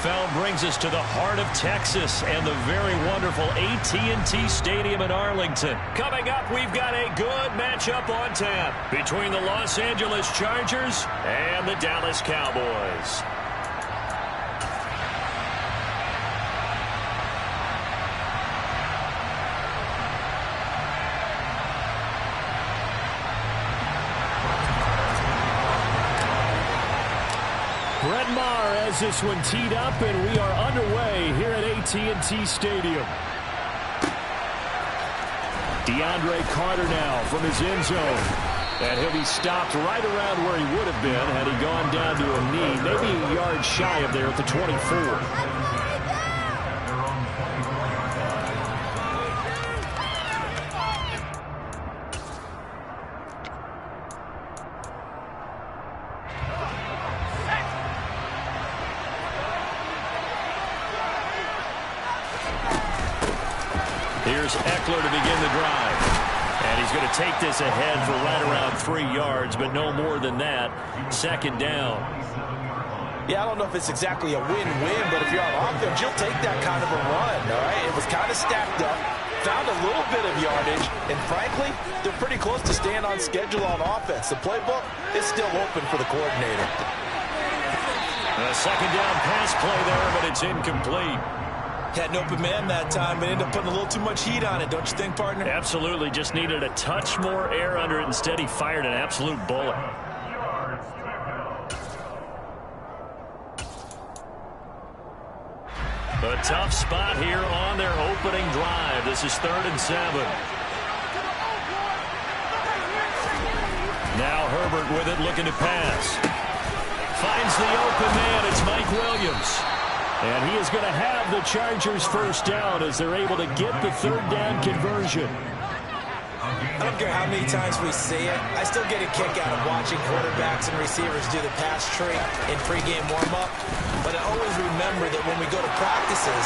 NFL brings us to the heart of Texas and the very wonderful AT&T Stadium in Arlington. Coming up, we've got a good matchup on tap between the Los Angeles Chargers and the Dallas Cowboys. Brett Maher has this one teed up, and we are underway here at AT&T Stadium. DeAndre Carter now from his end zone. And he'll be stopped right around where he would have been had he gone down to a knee, maybe a yard shy of there at the 24. Here's Eckler to begin the drive. And he's going to take this ahead for right around 3 yards, but no more than that. Second down. Yeah, I don't know if it's exactly a win-win, but if you're on offense, you'll take that kind of a run, all right? It was kind of stacked up, found a little bit of yardage, and frankly, they're pretty close to staying on schedule on offense. The playbook is still open for the coordinator. A second down pass play there, but it's incomplete. Had an open man that time, but ended up putting a little too much heat on it, don't you think, partner? Absolutely. Just needed a touch more air under it. Instead, he fired an absolute bullet. A tough spot here on their opening drive. This is 3rd and 7. Now Herbert with it, looking to pass. Finds the open man. It's Mike Williams. And he is going to have the Chargers first down as they're able to get the 3rd down conversion. I don't care how many times we see it. I still get a kick out of watching quarterbacks and receivers do the pass tree in pregame warm-up. But I always remember that when we go to practices,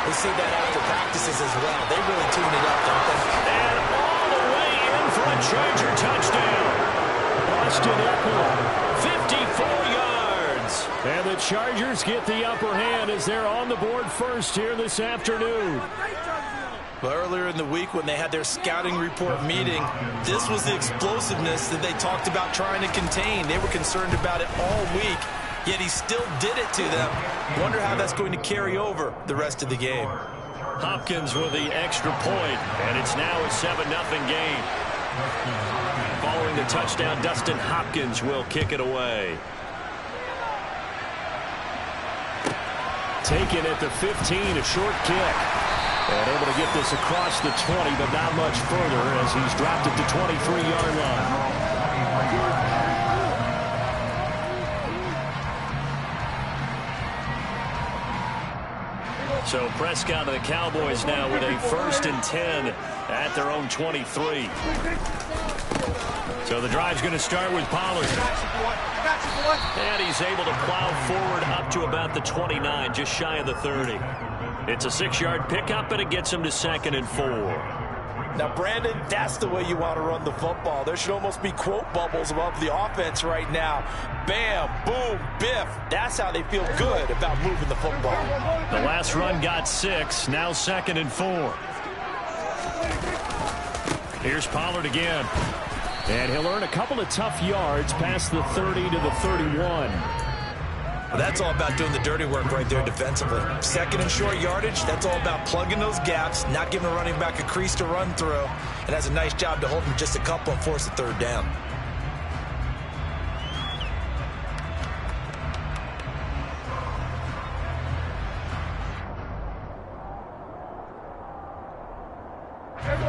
we see that after practices as well. They really tune it up, don't they? And all the way in for a Charger touchdown. Austin Eckler, 54 yards. And the Chargers get the upper hand as they're on the board first here this afternoon. Well, earlier in the week when they had their scouting report meeting, this was the explosiveness that they talked about trying to contain. They were concerned about it all week, yet he still did it to them. Wonder how that's going to carry over the rest of the game. Hopkins with the extra point, and it's now a 7-0 game. Following the touchdown, Dustin Hopkins will kick it away. Taken at the 15, a short kick. And able to get this across the 20, but not much further as he's dropped at the 23-yard line. So Prescott and the Cowboys now with a 1st and 10 at their own 23. So the drive's going to start with Pollard. And he's able to plow forward up to about the 29, just shy of the 30. It's a 6-yard pickup, and it gets him to 2nd and 4. Now, Brandon, that's the way you want to run the football. There should almost be quote bubbles above the offense right now. Bam, boom, biff. That's how they feel good about moving the football. The last run got 6, now 2nd and 4. Here's Pollard again. And he'll earn a couple of tough yards past the 30 to the 31. Well, that's all about doing the dirty work right there defensively. 2nd and short yardage, that's all about plugging those gaps, not giving a running back a crease to run through, and has a nice job to hold him just a couple and force the 3rd down.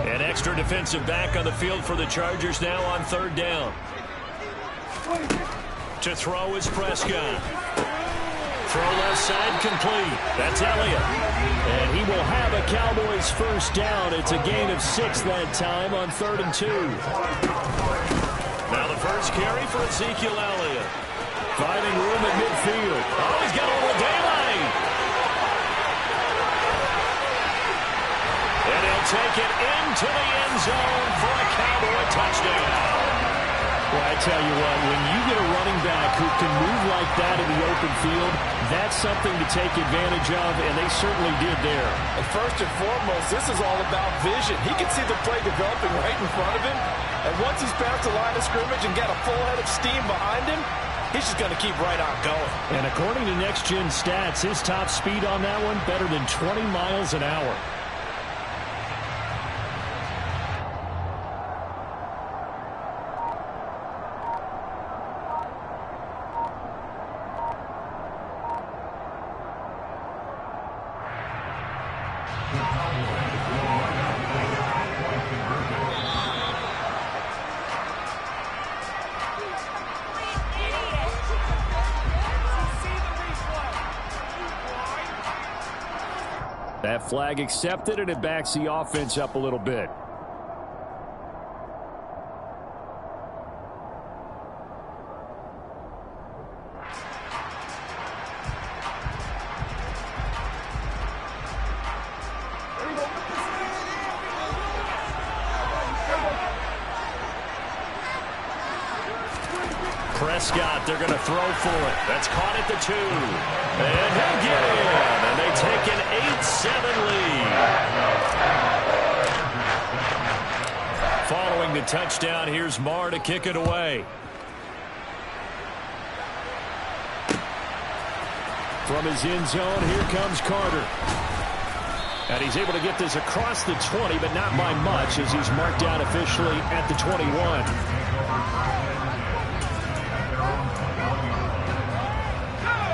An extra defensive back on the field for the Chargers now on 3rd down. To throw is Prescott. Throw left side complete. That's Elliott. And he will have a Cowboys first down. It's a gain of 6 that time on 3rd and 2. Now the first carry for Ezekiel Elliott. Finding room at midfield. Oh, he's got a little daylight. And he'll take it into the end zone for a Cowboy touchdown. Well, I tell you what, when you get a running back who can move like that in the open field, that's something to take advantage of, and they certainly did there. And first and foremost, this is all about vision. He can see the play developing right in front of him, and once he's past the line of scrimmage and got a full head of steam behind him, he's just going to keep right on going. And according to Next Gen Stats, his top speed on that one, better than 20 miles an hour. That flag accepted, and it backs the offense up a little bit. Prescott, they're going to throw for it. That's caught at the 2. And he'll get in. And they take an 8-7 lead. Following the touchdown, here's Marr to kick it away. From his end zone, here comes Carter. And he's able to get this across the 20, but not by much, as he's marked down officially at the 21.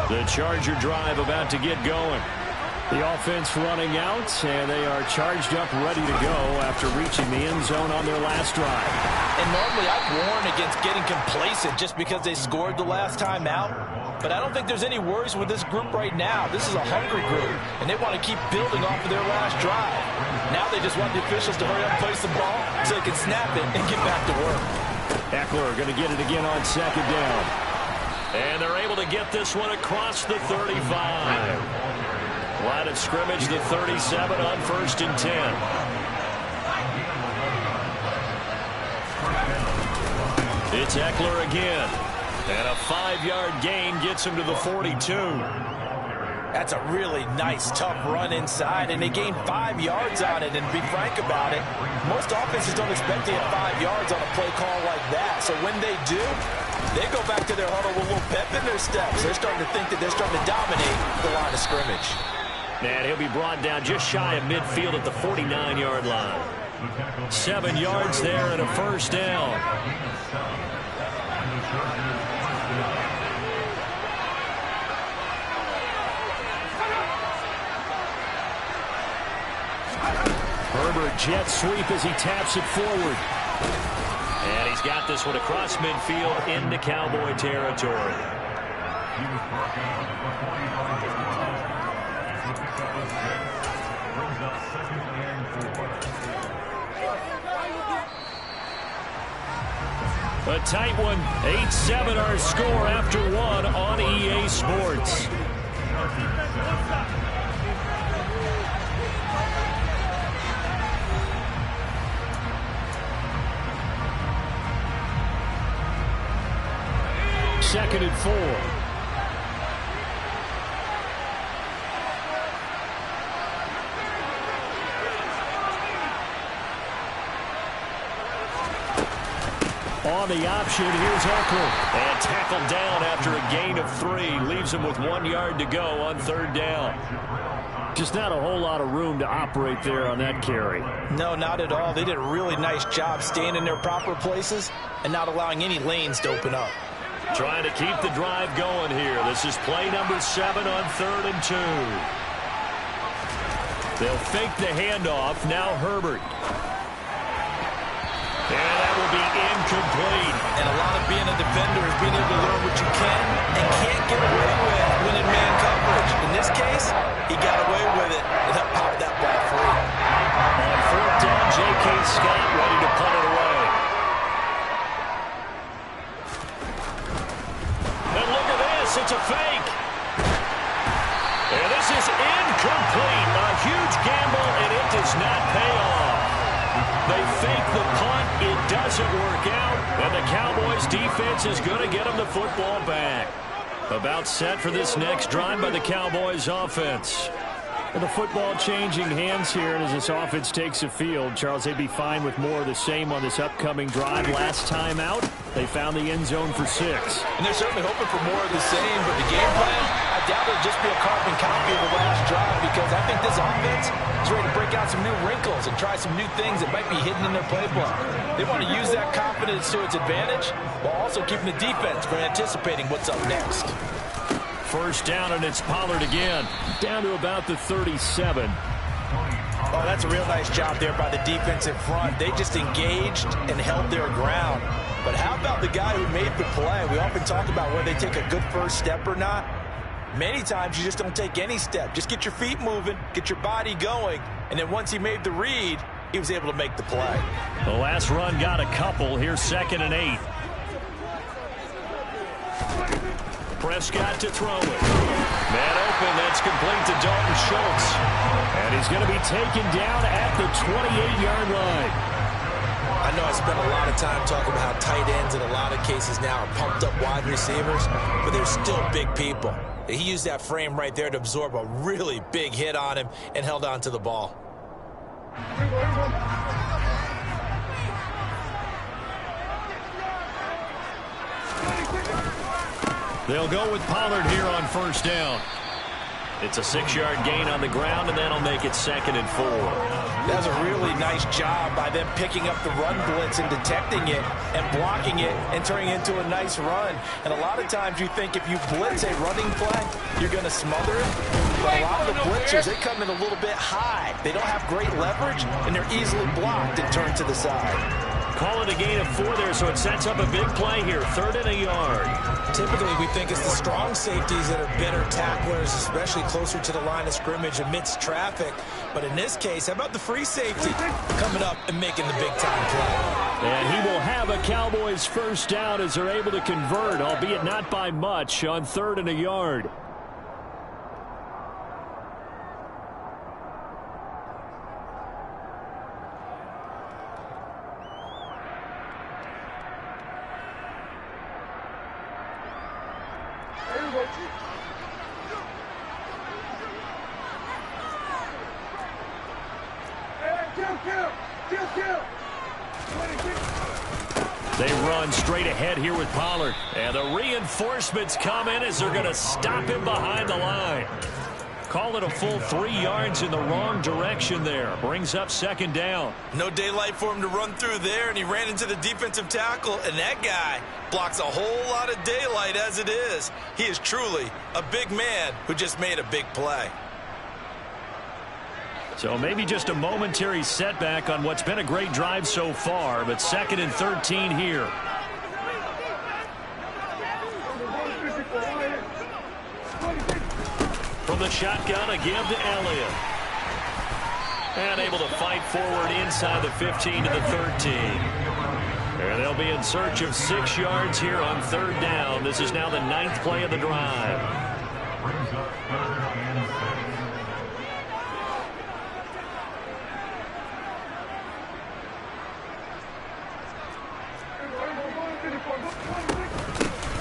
The Charger drive about to get going. The offense running out, and they are charged up, ready to go after reaching the end zone on their last drive. And normally I'd warn against getting complacent just because they scored the last time out. But I don't think there's any worries with this group right now. This is a hungry group, and they want to keep building off of their last drive. Now they just want the officials to hurry up and place the ball so they can snap it and get back to work. Eckler going to get it again on second down. And they're able to get this one across the 35. Line of scrimmage, the 37 on 1st and 10. It's Eckler again. And a 5-yard gain gets him to the 42. That's a really nice, tough run inside, and they gained 5 yards on it. And to be frank about it, most offenses don't expect to get 5 yards on a play call like that. So when they do, they go back to their huddle with a little pep in their steps. They're starting to think that they're starting to dominate the line of scrimmage. And he'll be brought down just shy of midfield at the 49-yard line. 7 yards there and a first down. Herbert jet sweep as he taps it forward. And he's got this one across midfield into Cowboy territory. A tight one. 8-7 our score after one on EA Sports. Second and 4. On the option, here's Eckler. And tackled down after a gain of 3. Leaves him with 1 yard to go on 3rd down. Just not a whole lot of room to operate there on that carry. No, not at all. They did a really nice job staying in their proper places and not allowing any lanes to open up. Trying to keep the drive going here. This is play number 7 on 3rd and 2. They'll fake the handoff. Now Herbert. And that will be incomplete. And a lot of being a defender is being able to learn what you can and can't get away with when in man coverage. In this case, he got away with it and popped that ball free. On 4th down, J.K. Scott ready to punt it away. And look at this, it's a fake. And this is incomplete. A huge gamble, and it does not pay off. They fake the punt. It does doesn't work out, and the Cowboys defense is going to get them the football back. About set for this next drive by the Cowboys offense. And the football changing hands here, and as this offense takes the field, Charles, they'd be fine with more of the same on this upcoming drive. Last time out, they found the end zone for 6. And they're certainly hoping for more of the same, but the game plan, I doubt it'll just be a carbon copy of the last drive, because I think this offense is ready to break out some new wrinkles and try some new things that might be hidden in their playbook. They want to use that confidence to its advantage while also keeping the defense from anticipating what's up next. First down, and it's Pollard again. Down to about the 37. Oh, that's a real nice job there by the defense in front. They just engaged and held their ground. But how about the guy who made the play? We often talk about whether they take a good first step or not. Many times you just don't take any step. Just get your feet moving, get your body going, and then once he made the read, he was able to make the play. The last run got a couple. Here's 2nd and 8. Prescott to throw it. Man open, that's complete to Dalton Schultz. And he's going to be taken down at the 28-yard line. I know I spent a lot of time talking about how tight ends in a lot of cases now are pumped up wide receivers, but they're still big people. He used that frame right there to absorb a really big hit on him and held on to the ball. They'll go with Pollard here on first down. It's a 6-yard gain on the ground, and that'll make it 2nd and 4. That was a really nice job by them picking up the run blitz and detecting it and blocking it and turning it into a nice run. And a lot of times you think if you blitz a running play, you're going to smother it. But a lot of the blitzers, they come in a little bit high. They don't have great leverage, and they're easily blocked and turned to the side. Call it a gain of 4 there, so it sets up a big play here. 3rd and a yard. Typically, we think it's the strong safeties that are better tacklers, especially closer to the line of scrimmage amidst traffic. But in this case, how about the free safety coming up and making the big-time play? And he will have a Cowboys first down as they're able to convert, albeit not by much, on 3rd and a yard. They run straight ahead here with Pollard. And the reinforcements come in as they're going to stop him behind the line. Call it a full 3 yards in the wrong direction there. Brings up 2nd down. No daylight for him to run through there, and he ran into the defensive tackle, and that guy blocks a whole lot of daylight as it is. He is truly a big man who just made a big play. So maybe just a momentary setback on what's been a great drive so far, but 2nd and 13 here. From the shotgun, a give to Elliott. And able to fight forward inside the 15 to the 13. And they'll be in search of 6 yards here on 3rd down. This is now the 9th play of the drive.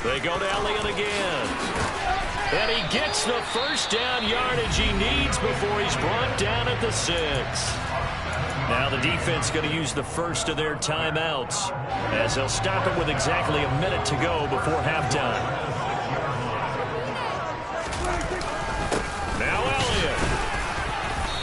They go to Elliott again. And he gets the first down yardage he needs before he's brought down at the 6. Now the defense going to use the first of their timeouts as they'll stop it with exactly a minute to go before halftime. Now Elliott.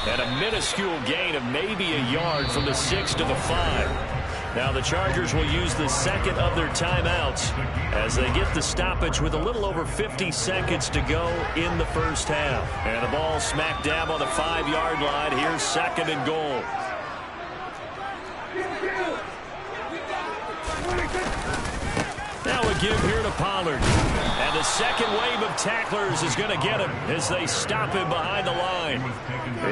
And a minuscule gain of maybe a yard from the 6 to the 5. Now the Chargers will use the second of their timeouts as they get the stoppage with a little over 50 seconds to go in the first half. And the ball smack dab on the 5-yard line. Here's 2nd and goal. Now a give here to Pollard. And the second wave of tacklers is going to get him as they stop him behind the line.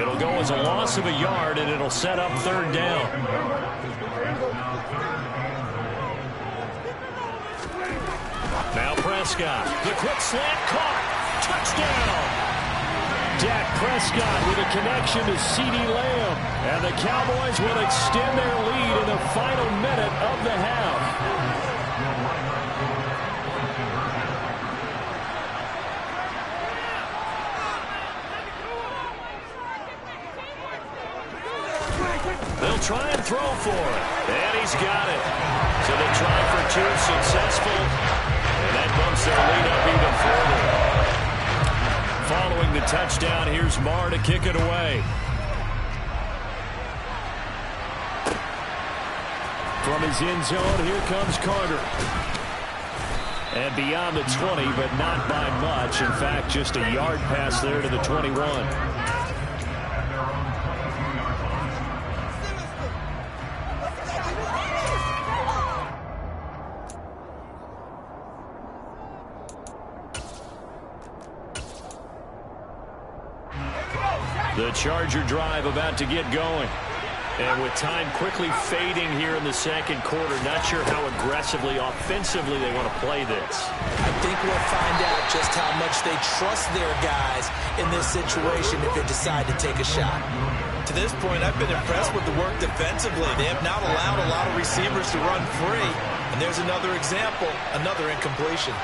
It'll go as a loss of a yard, and it'll set up 3rd down. Now Prescott, the quick slant caught, touchdown. Dak Prescott with a connection to CeeDee Lamb. And the Cowboys will extend their lead in the final minute of the half. They'll try and throw for it. And he's got it. So they try for two, successful. And that bumps their lead up even further. Following the touchdown, here's Marr to kick it away. From his end zone, here comes Carter. And beyond the 20, but not by much. In fact, just a yard pass there to the 21. The Charger drive about to get going. And with time quickly fading here in the second quarter, not sure how aggressively, offensively they want to play this. I think we'll find out just how much they trust their guys in this situation if they decide to take a shot. To this point, I've been impressed with the work defensively. They have not allowed a lot of receivers to run free. And there's another example, another incompletion.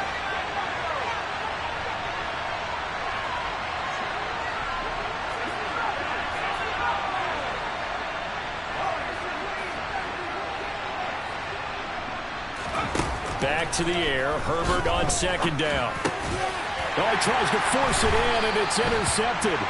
Back to the air. Herbert on second down. Oh, he tries to force it in, and it's intercepted.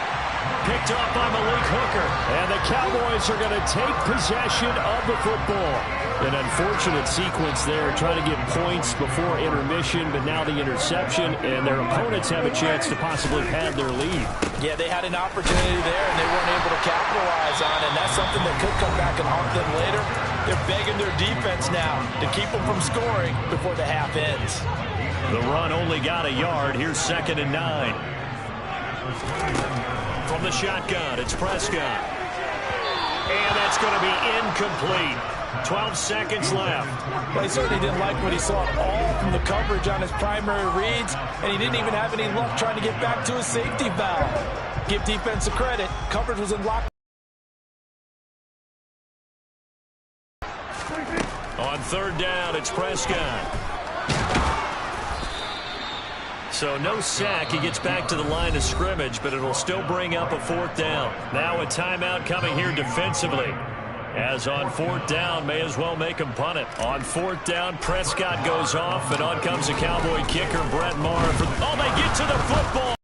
Picked off by Malik Hooker. And the Cowboys are going to take possession of the football. An unfortunate sequence there, trying to get points before intermission, but now the interception, and their opponents have a chance to possibly pad their lead. Yeah, they had an opportunity there, and they weren't able to capitalize on it, and that's something that could come back and haunt them later. They're begging their defense now to keep them from scoring before the half ends. The run only got a yard. Here's 2nd and 9. From the shotgun, it's Prescott. And that's going to be incomplete. 12 seconds left. Well, he certainly didn't like what he saw at all from the coverage on his primary reads, and he didn't even have any luck trying to get back to his safety valve. Give defense a credit. Coverage was in lock. On 3rd down, it's Prescott. So no sack. He gets back to the line of scrimmage, but it'll still bring up a 4th down. Now a timeout coming here defensively. As on 4th down, may as well make him punt it. On 4th down, Prescott goes off, and on comes the Cowboy kicker, Brett Marr. Oh, they get to the football.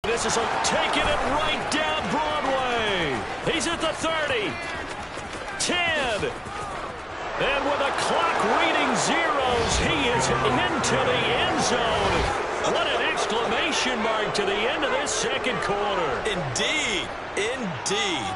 This is taking it right down Broadway. He's at the 30. 10. And with the clock reading zeros, he is into the end zone. What an exclamation mark to the end of this second quarter. Indeed. Indeed.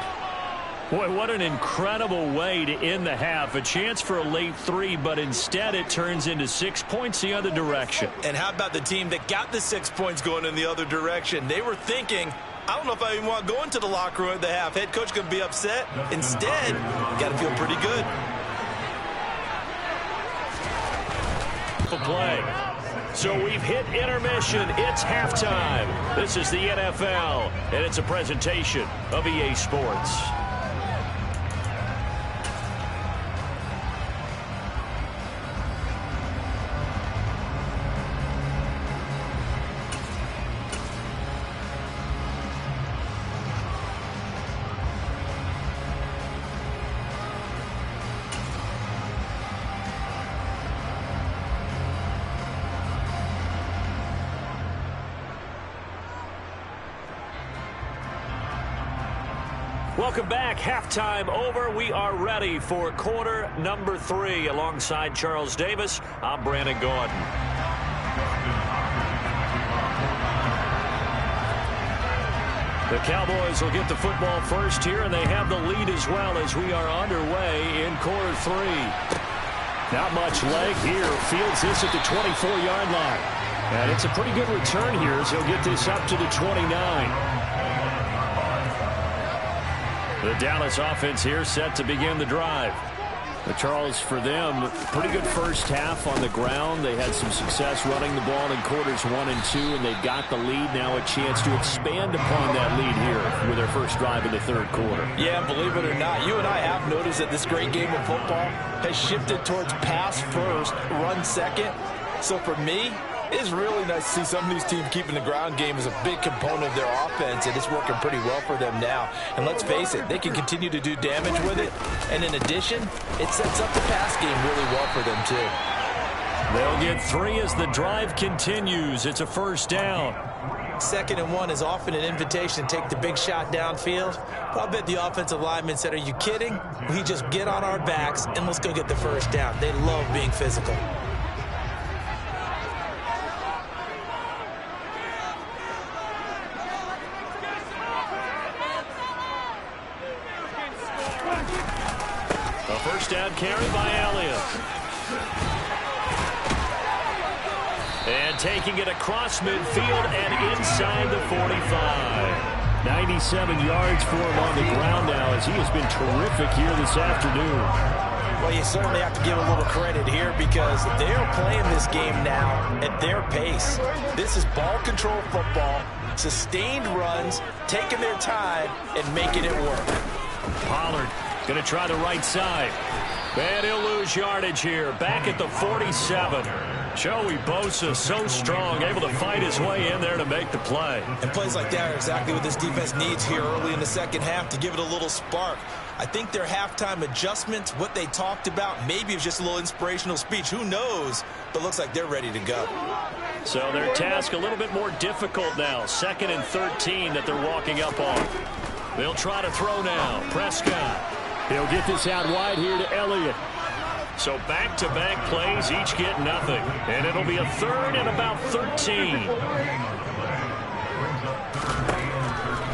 Boy, what an incredible way to end the half. A chance for a late 3, but instead it turns into 6 points the other direction. And how about the team that got the 6 points going in the other direction? They were thinking, I don't know if I even want to go into the locker room at the half. Head coach going to be upset. Instead, got to feel pretty good. Play. So we've hit intermission. It's halftime. This is the NFL, and it's a presentation of EA Sports. Welcome back. Halftime over. We are ready for quarter number 3. Alongside Charles Davis, I'm Brandon Gordon. The Cowboys will get the football first here, and they have the lead as well as we are underway in quarter 3. Not much leg here. Fields this at the 24-yard line. And it's a pretty good return here as he'll get this up to the 29. The Dallas offense here set to begin the drive. But Charles, for them, pretty good first half on the ground. They had some success running the ball in quarters 1 and 2, and they got the lead. Now a chance to expand upon that lead here with their first drive in the third quarter. Yeah, believe it or not, you and I have noticed that this great game of football has shifted towards pass first, run second. So for me, it's really nice to see some of these teams keeping the ground game as a big component of their offense, and it's working pretty well for them now. And let's face it, they can continue to do damage with it. And in addition, it sets up the pass game really well for them, too. They'll get 3 as the drive continues. It's a first down. 2nd and 1 is often an invitation to take the big shot downfield. But I'll bet the offensive lineman said, are you kidding? We just get on our backs and let's go get the first down. They love being physical. First down carry by Elliott. And taking it across midfield and inside the 45. 97 yards for him on the ground now as he has been terrific here this afternoon. Well, you certainly have to give a little credit here because they're playing this game now at their pace. This is ball control football, sustained runs, taking their time and making it work. Pollard going to try the right side. And he'll lose yardage here. Back at the 47. Joey Bosa, so strong, able to fight his way in there to make the play. And plays like that are exactly what this defense needs here early in the second half to give it a little spark. I think their halftime adjustments, what they talked about, maybe it was just a little inspirational speech. Who knows? But looks like they're ready to go. So their task a little bit more difficult now. 2nd and 13 that they're walking up on. They'll try to throw now. Prescott. He'll get this out wide here to Elliott. So back-to-back plays, each get nothing. And it'll be a 3rd and about 13.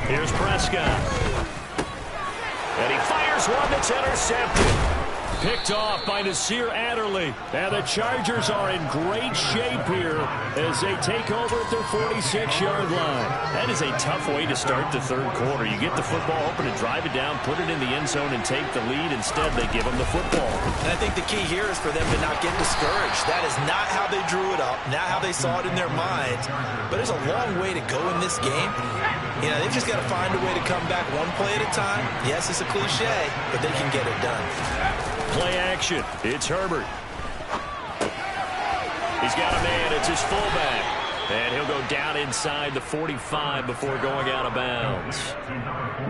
Here's Prescott. And he fires one that's intercepted. Picked off by Nasir Adderley. And the Chargers are in great shape here as they take over at their 46-yard line. That is a tough way to start the third quarter. You get the football open and drive it down, put it in the end zone, and take the lead. Instead, they give them the football. And I think the key here is for them to not get discouraged. That is not how they drew it up, not how they saw it in their minds. But there's a long way to go in this game. You know, they've just got to find a way to come back one play at a time. Yes, it's a cliche, but they can get it done. Play action. It's Herbert. He's got a man. It's his fullback. And he'll go down inside the 45 before going out of bounds.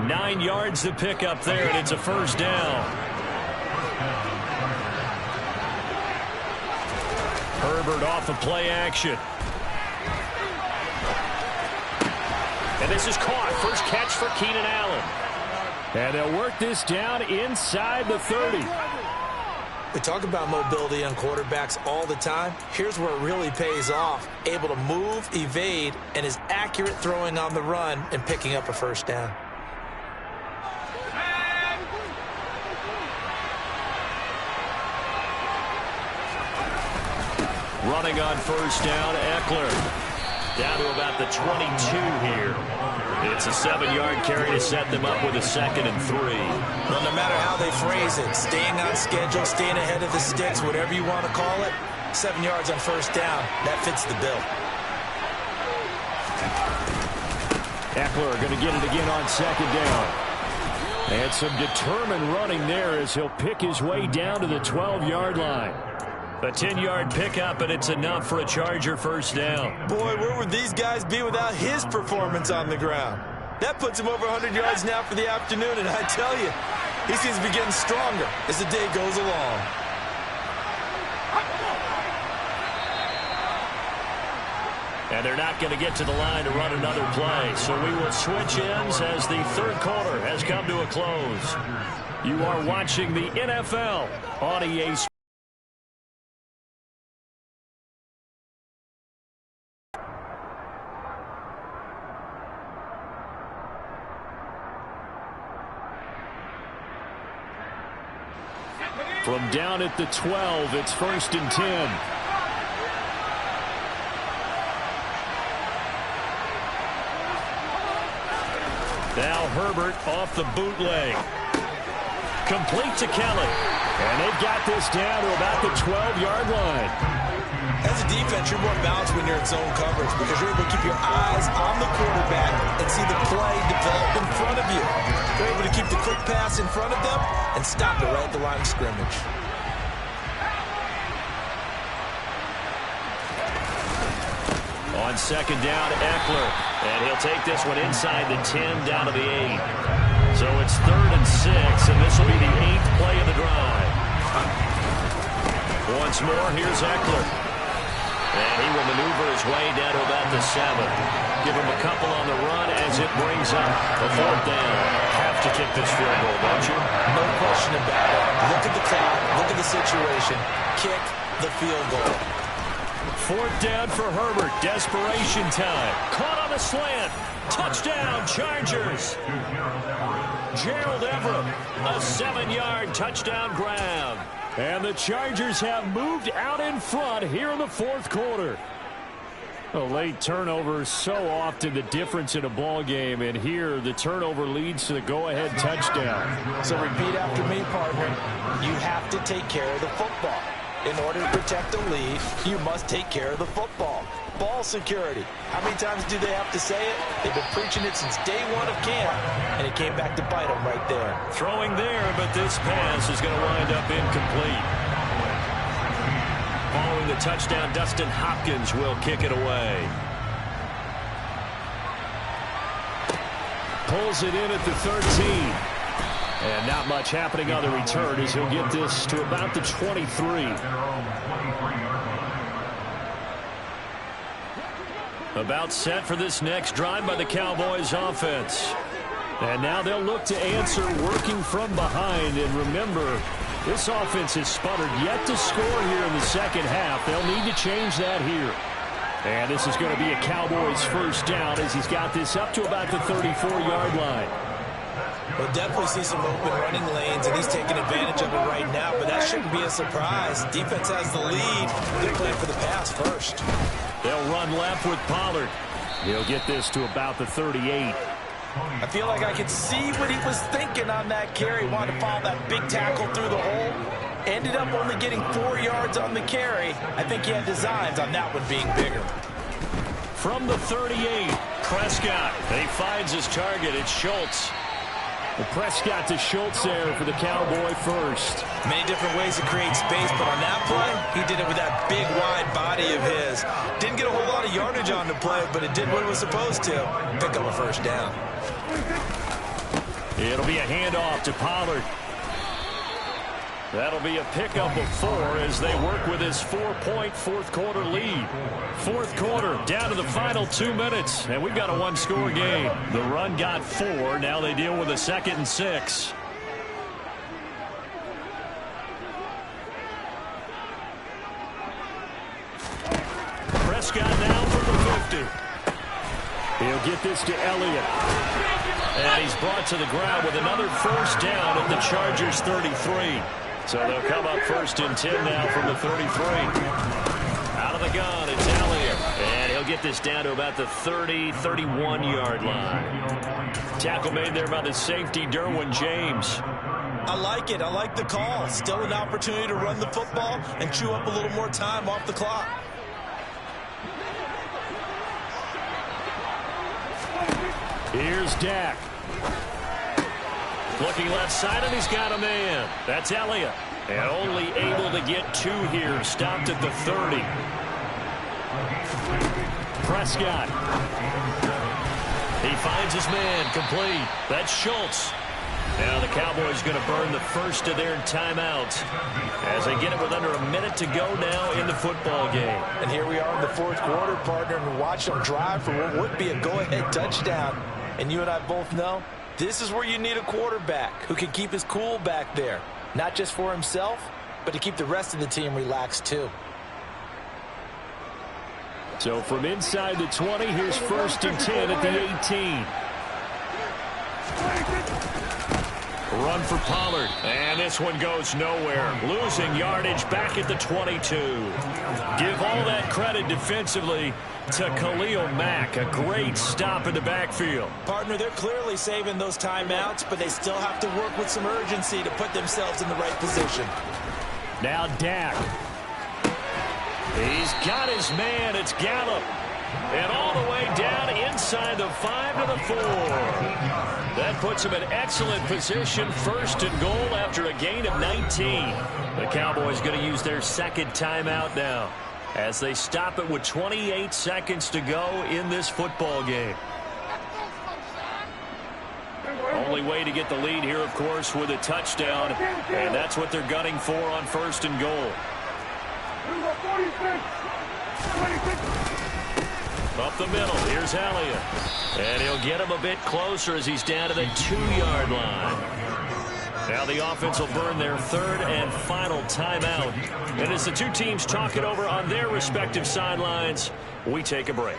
9 yards to pick up there, and it's a first down. Herbert off of play action. And this is caught. First catch for Keenan Allen. And they'll work this down inside the 30. We talk about mobility on quarterbacks all the time. Here's where it really pays off. Able to move, evade, and is accurate throwing on the run and picking up a first down. Running on first down, Eckler. Down to about the 22 here. It's a 7-yard carry to set them up with a 2nd and 3. Well, no matter how they phrase it, staying on schedule, staying ahead of the sticks, whatever you want to call it, 7 yards on first down, that fits the bill. Eckler going to get it again on 2nd down. And some determined running there as he'll pick his way down to the 12-yard line. A 10-yard pickup, and it's enough for a Charger first down. Boy, where would these guys be without his performance on the ground? That puts him over 100 yards now for the afternoon, and I tell you, he seems to be getting stronger as the day goes along. And they're not going to get to the line to run another play, so we will switch ends as the third quarter has come to a close. You are watching the NFL on EA Sports. From down at the 12, it's 1st and 10. Now Herbert off the bootleg. Complete to Kelly. And they've got this down to about the 12-yard line. As a defense, you're more balanced when you're in zone coverage because you're able to keep your eyes on the quarterback and see the play develop in front of you. You're able to keep the quick pass in front of them and stop it right at the line of scrimmage. On second down, Eckler. And he'll take this one inside the 10 down to the 8. So it's 3rd and 6, and this will be the 8th play of the drive. Once more, here's Eckler. And he will maneuver his way down to about the 7. Give him a couple on the run as it brings up a 4th down. Have to kick this field goal, don't you? No question about it. Look at the clock. Look at the situation. Kick the field goal. 4th down for Herbert. Desperation time. Caught on the slant. Touchdown, Chargers. Gerald Everett, a 7-yard touchdown grab. And the Chargers have moved out in front here in the 4th quarter. A late turnover is so often the difference in a ball game, and here the turnover leads to the go-ahead touchdown. So repeat after me, partner. You have to take care of the football. In order to protect the lead, you must take care of the football. Ball security. How many times do they have to say it? They've been preaching it since day one of camp, and it came back to bite them right there. Throwing there, but this pass is going to wind up incomplete. Following the touchdown, Dustin Hopkins will kick it away. Pulls it in at the 13. And not much happening on the return as he'll get this to about the 23. About set for this next drive by the Cowboys offense. And now they'll look to answer working from behind. And remember, this offense has sputtered yet to score here in the second half. They'll need to change that here. And this is going to be a Cowboys first down as he's got this up to about the 34-yard line. We'll definitely see some open running lanes, and he's taking advantage of it right now, but that shouldn't be a surprise. Defense has the lead. They're playing for the pass first. They'll run left with Pollard. He'll get this to about the 38. I feel like I could see what he was thinking on that carry. Wanted to follow that big tackle through the hole. Ended up only getting 4 yards on the carry. I think he had designs on that one being bigger. From the 38, Prescott. He finds his target. It's Schultz. Well, Prescott to Schultz there for the Cowboy first. Many different ways to create space, but on that play, he did it with that big, wide body of his. Didn't get a whole lot of yardage on the play, but it did what it was supposed to. Pick up a first down. It'll be a handoff to Pollard. That'll be a pickup of 4 as they work with his 4-point fourth-quarter lead. Fourth quarter, down to the final 2 minutes, and we've got a one-score game. The run got 4. Now they deal with a 2nd and 6. Prescott now from the 50. He'll get this to Elliott. And he's brought to the ground with another first down at the Chargers' 33. So they'll come up 1st and 10 now from the 33. Out of the gun, it's Elliott. And he'll get this down to about the 30, 31-yard line. Tackle made there by the safety, Derwin James. I like it. I like the call. Still an opportunity to run the football and chew up a little more time off the clock. Here's Dak. Looking left side, and he's got a man. That's Elliott. And only able to get 2 here. Stopped at the 30. Prescott. He finds his man. Complete. That's Schultz. Now the Cowboys going to burn the first of their timeouts as they get it with under a minute to go now in the football game. And here we are in the 4th quarter, partner, and watch them drive for what would be a go-ahead touchdown. And you and I both know this is where you need a quarterback who can keep his cool back there. Not just for himself, but to keep the rest of the team relaxed too. So from inside the 20, here's 1st and 10 at the 18. Run for Pollard. And this one goes nowhere. Losing yardage back at the 22. Give all that credit defensively to Khalil Mack. A great stop in the backfield. Partner, they're clearly saving those timeouts, but they still have to work with some urgency to put themselves in the right position. Now Dak. He's got his man. It's Gallup. And all the way down inside the 5 to the 4. That puts him in excellent position. 1st and goal after a gain of 19. The Cowboys going to use their second timeout now as they stop it with 28 seconds to go in this football game. Only way to get the lead here, of course, with a touchdown. And that's what they're gunning for on 1st and goal. Up the middle, here's Elliott. And he'll get him a bit closer as he's down to the 2-yard line. Now the offense will burn their 3rd and final timeout. And as the two teams talk it over on their respective sidelines, we take a break.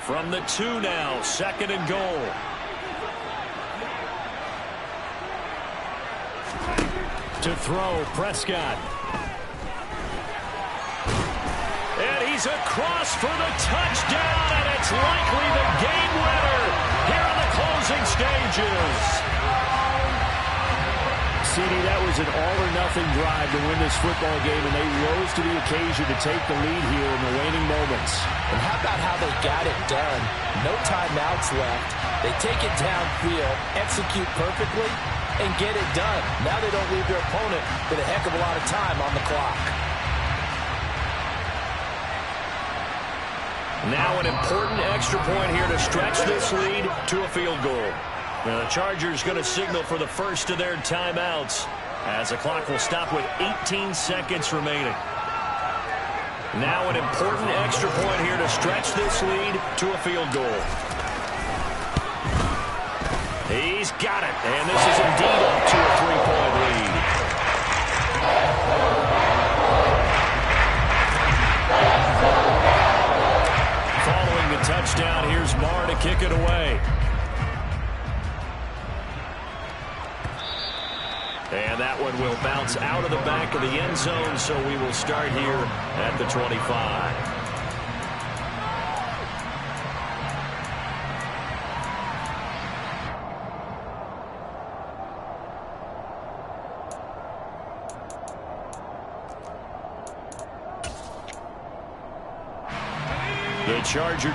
From the 2 now, 2nd and goal. To throw, Prescott. And he's across for the touchdown, and it's likely the game winner here in the closing stages. CD, that was an all-or-nothing drive to win this football game, and they rose to the occasion to take the lead here in the waning moments. And how about how they got it done? No timeouts left. They take it downfield, execute perfectly, and get it done. Now they don't leave their opponent with a heck of a lot of time on the clock. Now an important extra point here to stretch this lead to a field goal. Now the Chargers going to signal for the first of their timeouts as the clock will stop with 18 seconds remaining. Now an important extra point here to stretch this lead to a field goal. He's got it, and this is indeed up to a 3-point lead. Following the touchdown, here's Marr to kick it away. And that one will bounce out of the back of the end zone, so we will start here at the 25. The Charger.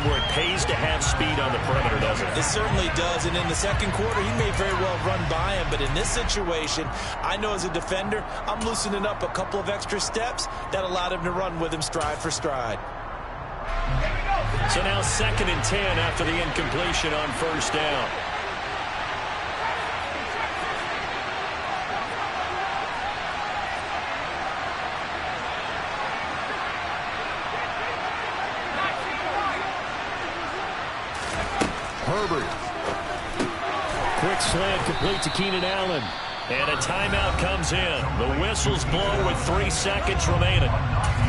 Where it pays to have speed on the perimeter, doesn't it? It certainly does, and in the second quarter, he may very well run by him, but in this situation, I know as a defender, I'm loosening up a couple of extra steps that allowed him to run with him stride for stride. So now 2nd and 10 after the incompletion on 1st down. Herbert. Quick slant complete to Keenan Allen. And a timeout comes in. The whistles blow with 3 seconds remaining.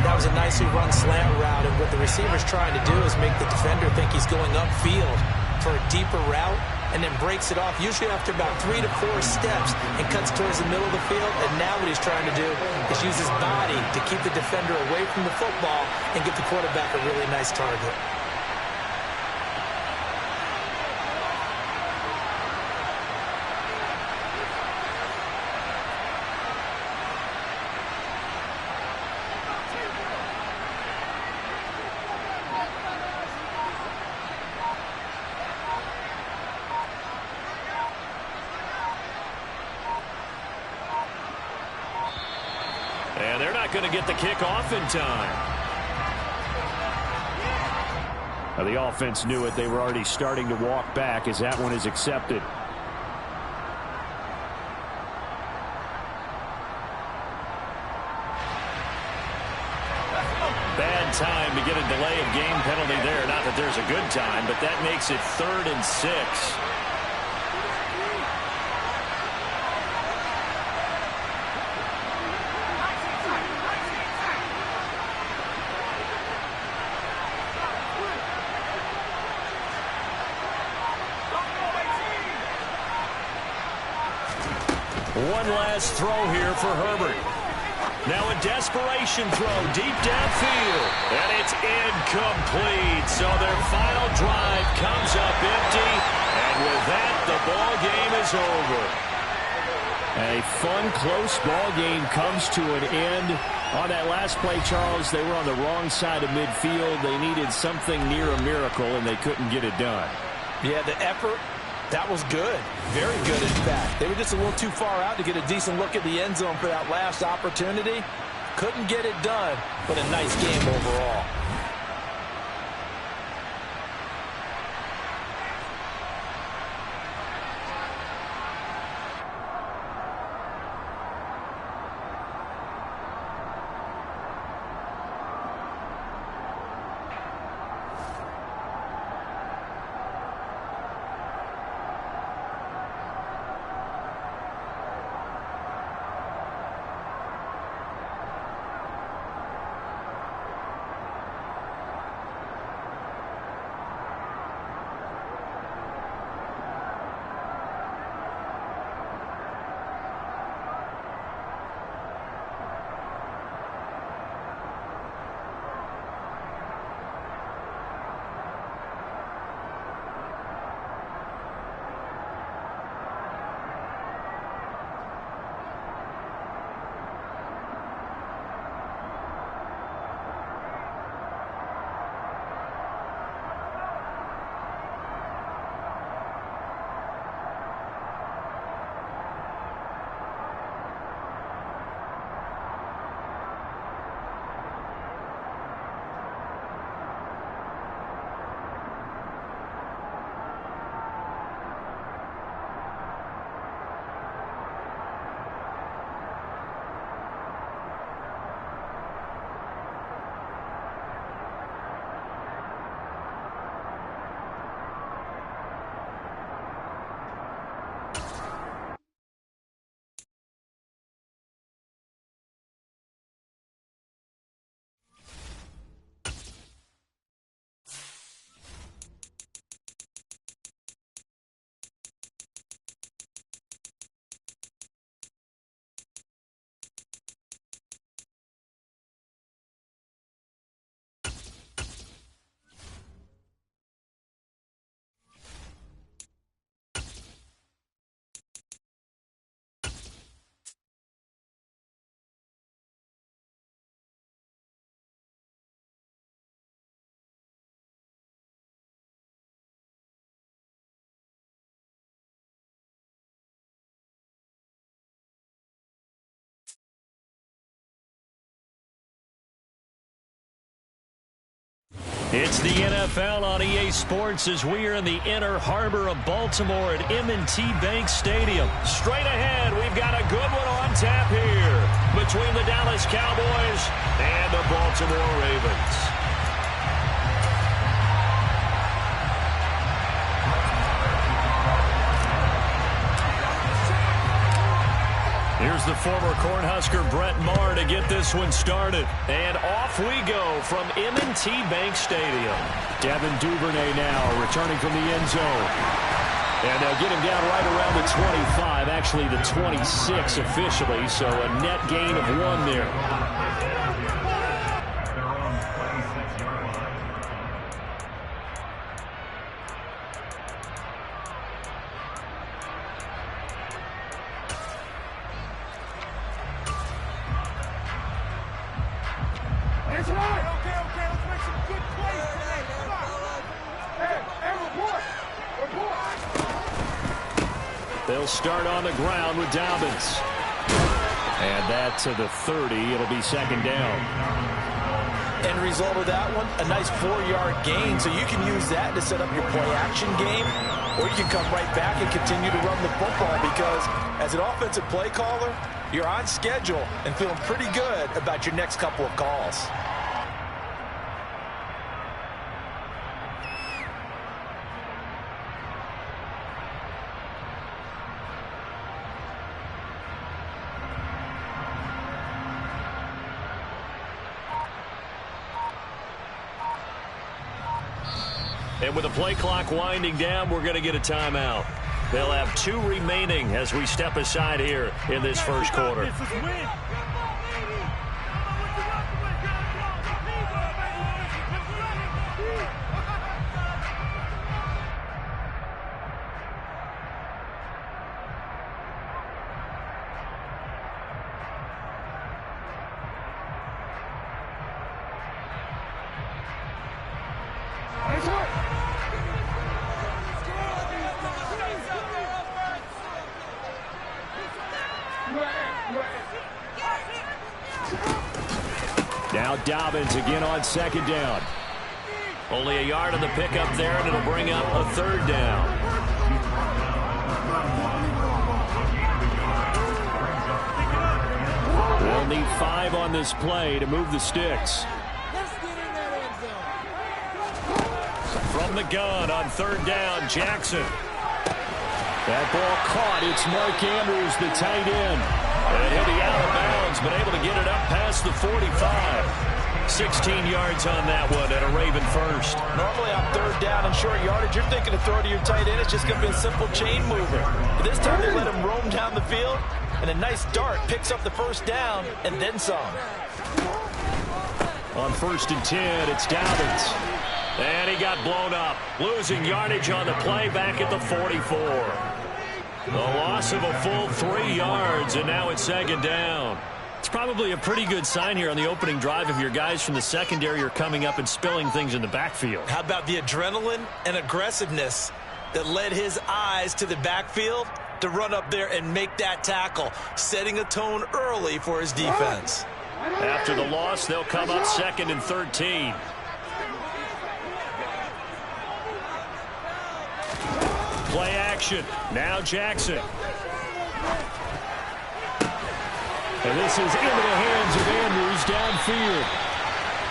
That was a nicely run slant route, and what the receiver's trying to do is make the defender think he's going upfield for a deeper route, and then breaks it off, usually after about 3 to 4 steps, and cuts towards the middle of the field. And now what he's trying to do is use his body to keep the defender away from the football and get the quarterback a really nice target. And they're not going to get the kick off in time. Now, the offense knew it. They were already starting to walk back as that one is accepted. Bad time to get a delay of game penalty there. Not that there's a good time, but that makes it 3rd and 6. One last throw here for Herbert. Now a desperation throw deep downfield. And it's incomplete. So their final drive comes up empty. And with that, the ball game is over. A fun, close ball game comes to an end. On that last play, Charles, they were on the wrong side of midfield. They needed something near a miracle, and they couldn't get it done. Yeah, the effort, that was good. Very good, in fact. They were just a little too far out to get a decent look at the end zone for that last opportunity. Couldn't get it done, but a nice game overall. It's the NFL on EA Sports as we are in the inner harbor of Baltimore at M&T Bank Stadium. Straight ahead, we've got a good one on tap here between the Dallas Cowboys and the Baltimore Ravens. Here's the former Cornhusker Brett Maher to get this one started. And off we go from M&T Bank Stadium. Devin Duvernay now returning from the end zone. And they'll get him down right around the 25, actually the 26 officially, so a net gain of 1 there. They'll start on the ground with Dobbins. And that to the 30. It'll be second down. End result of that one, a nice 4-yard gain. So you can use that to set up your play-action game, or you can come right back and continue to run the football because as an offensive play caller, you're on schedule and feeling pretty good about your next couple of calls. And with the play clock winding down, we're going to get a timeout. They'll have 2 remaining as we step aside here in this first quarter. Now Dobbins again on second down. Only a yard on the pickup there, and it'll bring up a third down. They'll need 5 on this play to move the sticks. From the gun on third down, Jackson. That ball caught. It's Mark Andrews, the tight end. And he'll be out of bounds, but able to get it up past the 45. 16 yards on that one and a Raven first. Normally on third down and short yardage, you're thinking to throw to your tight end. It's just going to be a simple chain mover. But this time they let him roam down the field, and a nice dart picks up the first down and then some. On 1st and 10, it's Dobbins. And he got blown up, losing yardage on the play back at the 44. The loss of a full 3 yards, and now it's second down. It's probably a pretty good sign here on the opening drive if your guys from the secondary are coming up and spilling things in the backfield. How about the adrenaline and aggressiveness that led his eyes to the backfield to run up there and make that tackle, setting a tone early for his defense. After the loss, they'll come up 2nd and 13. Play action. Now Jackson. And this is into the hands of Andrews downfield.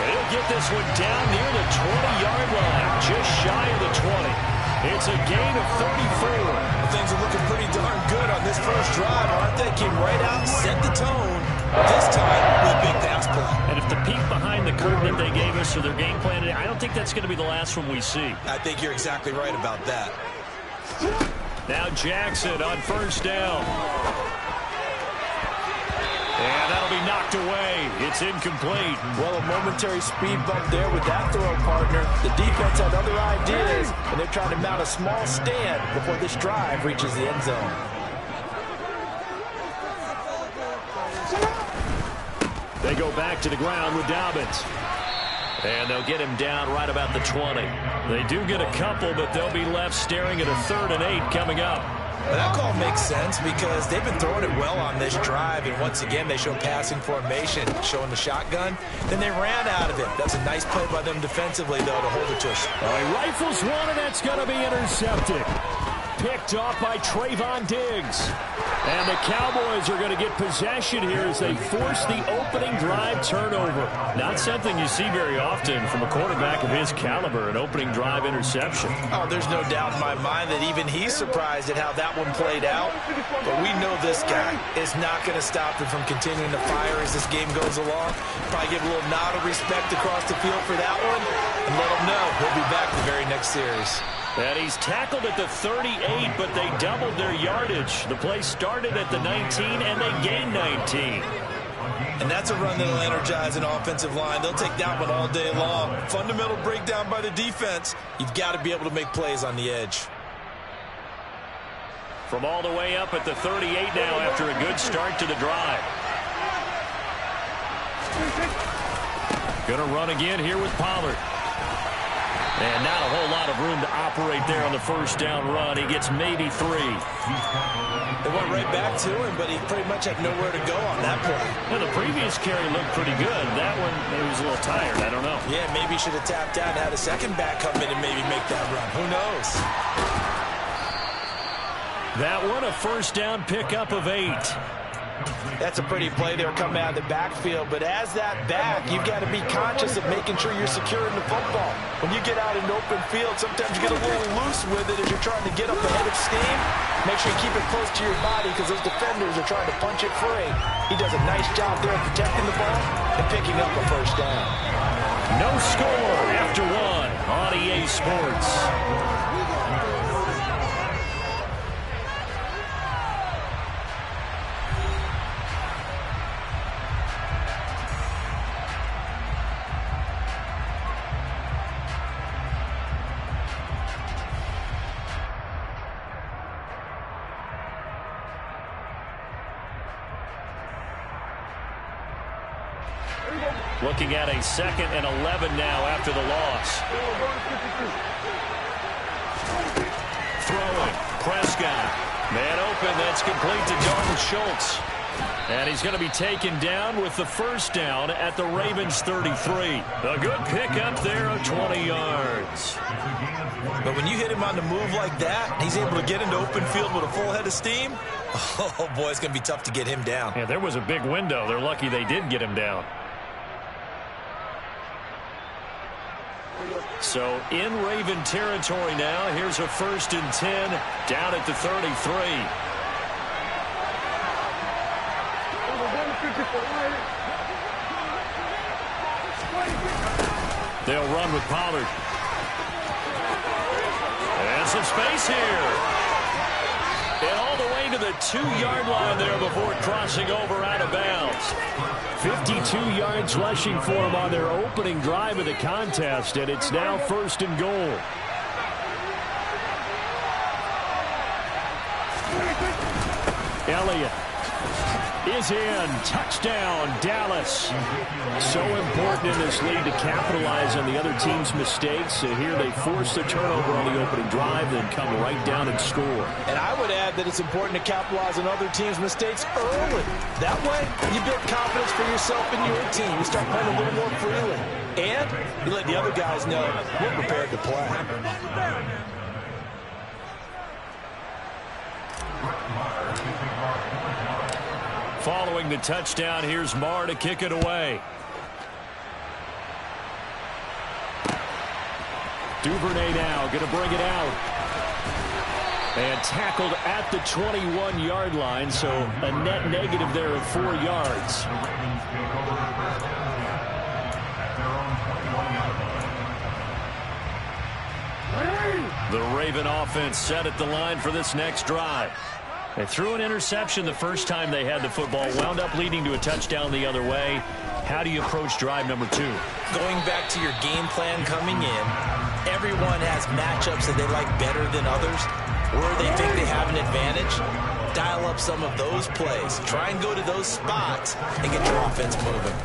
And he'll get this one down near the 20-yard line, just shy of the 20. It's a gain of 34. Things are looking pretty darn good on this first drive, aren't they? Came right out and set the tone, this time with a big pass play. And if the peek behind the curtain that they gave us or their game plan, I don't think that's going to be the last one we see. I think you're exactly right about that. Now Jackson on first down. And that'll be knocked away. It's incomplete. Well, a momentary speed bump there with that throw partner. The defense had other ideas, and they're trying to mount a small stand before this drive reaches the end zone. They go back to the ground with Dobbins. And they'll get him down right about the 20. They do get a couple, but they'll be left staring at a 3rd and 8 coming up. Well, that call makes sense because they've been throwing it well on this drive, and once again they show passing formation, showing the shotgun. Then they ran out of it. That's a nice play by them defensively, though, to hold it to us. He rifles one, and that's going to be intercepted. Picked off by Trayvon Diggs. And the Cowboys are going to get possession here as they force the opening drive turnover. Not something you see very often from a quarterback of his caliber, an opening drive interception. Oh, there's no doubt in my mind that even he's surprised at how that one played out. But we know this guy is not going to stop him from continuing to fire as this game goes along. Probably give a little nod of respect across the field for that one and let him know he'll be back the very next series. And he's tackled at the 38, but they doubled their yardage. The play started at the 19, and they gained 19. And that's a run that'll energize an offensive line. They'll take that one all day long. Fundamental breakdown by the defense. You've got to be able to make plays on the edge. From all the way up at the 38 now after a good start to the drive. Going to run again here with Pollard. And not a whole lot of room to operate there on the first down run. He gets maybe 3. They went right back to him, but he pretty much had nowhere to go on that play. Well, the previous carry looked pretty good. That one, he was a little tired. I don't know. Yeah, maybe he should have tapped out and had a second back come in and maybe make that run. Who knows? That one, a first down pickup of 8. That's a pretty play there coming out of the backfield, but as that back, you've got to be conscious of making sure you're securing the football. When you get out in open field, sometimes you get a little loose with it as you're trying to get up ahead of steam. Make sure you keep it close to your body because those defenders are trying to punch it free. He does a nice job there of protecting the ball and picking up a first down. No score after 1 on EA Sports. Looking at a 2nd and 11 now after the loss. Throwing. Prescott. Man open. That's complete to Dalton Schultz. And he's going to be taken down with the first down at the Ravens 33. A good pickup there of 20 yards. But when you hit him on the move like that, he's able to get into open field with a full head of steam. Oh, boy, it's going to be tough to get him down. Yeah, there was a big window. They're lucky they did get him down. So in Raven territory now. Here's a 1st and 10 down at the 33. They'll run with Pollard. And some space here. And all the way to the 2-yard line there before crossing over out of bounds. 52 yards rushing for him on their opening drive of the contest, and it's now 1st and goal. Elliott is in. Touchdown, Dallas. So important in this league to capitalize on the other team's mistakes. So here they force the turnover on the opening drive, then come right down and score. And I would add that it's important to capitalize on other teams' mistakes early. That way, you build confidence for yourself and your team. You start playing a little more freely. And you let the other guys know we're prepared to play. Following the touchdown, here's Marr to kick it away. Duvernay now going to bring it out. And tackled at the 21-yard line, so a net negative there of 4 yards. The Raven offense set at the line for this next drive. They threw an interception the first time they had the football, wound up leading to a touchdown the other way. How do you approach drive number 2? Going back to your game plan coming in, everyone has matchups that they like better than others, where they think they have an advantage. Dial up some of those plays. Try and go to those spots and get your offense moving.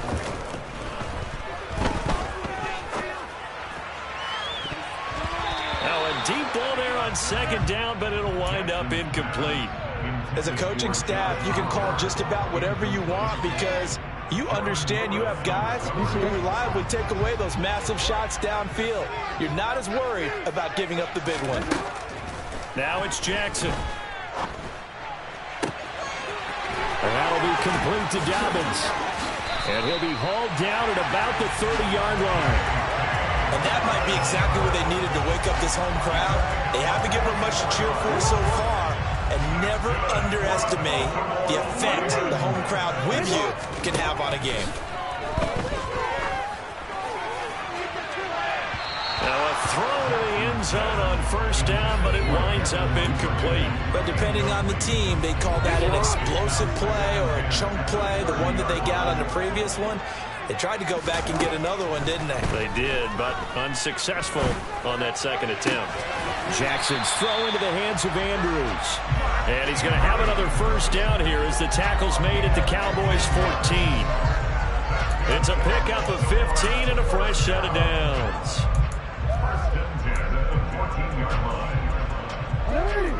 Now a deep ball there on 2nd down, but it'll wind up incomplete. As a coaching staff, you can call just about whatever you want because you understand you have guys who reliably take away those massive shots downfield. You're not as worried about giving up the big one. Now it's Jackson. And that'll be complete to Dobbins. And he'll be hauled down at about the 30-yard line. And that might be exactly what they needed to wake up this home crowd. They haven't given them much to cheer for so far. And never underestimate the effect the home crowd with you can have on a game. Now a throw to the end end zone on first down, but it winds up incomplete. But depending on the team, they call that an explosive play or a chunk play, the one that they got on the previous one. They tried to go back and get another one, didn't they? They did, but unsuccessful on that second attempt. Jackson's throw into the hands of Andrews. And he's going to have another first down here as the tackle's made at the Cowboys 14. It's a pickup of 15 and a fresh set of downs.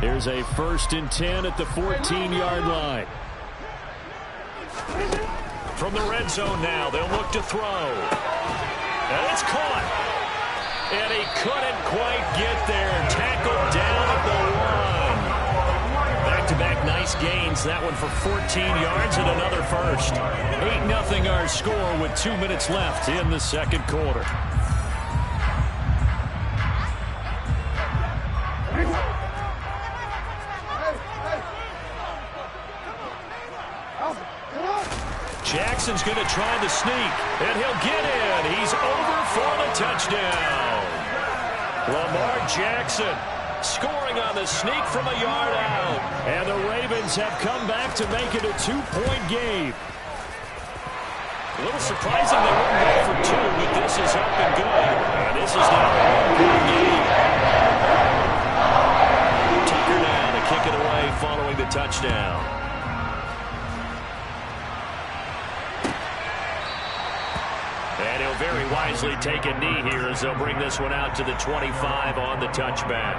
Here's a 1st and 10 at the 14-yard line. From the red zone now, they'll look to throw. And it's caught. And he couldn't quite get there. Tackled down at the 1. Back-to-back nice gains. That one for 14 yards and another first. 8-0 our score with 2 minutes left in the second quarter. Jackson's going to try the sneak, and he'll get in. He's over for the touchdown. Lamar Jackson scoring on the sneak from a yard out. And the Ravens have come back to make it a 2-point game. A little surprising they wouldn't go for 2, but this is up and good. And this is now a 1-point game. Tucker now to kick it away following the touchdown. And he'll very wisely take a knee here as they'll bring this one out to the 25 on the touchback.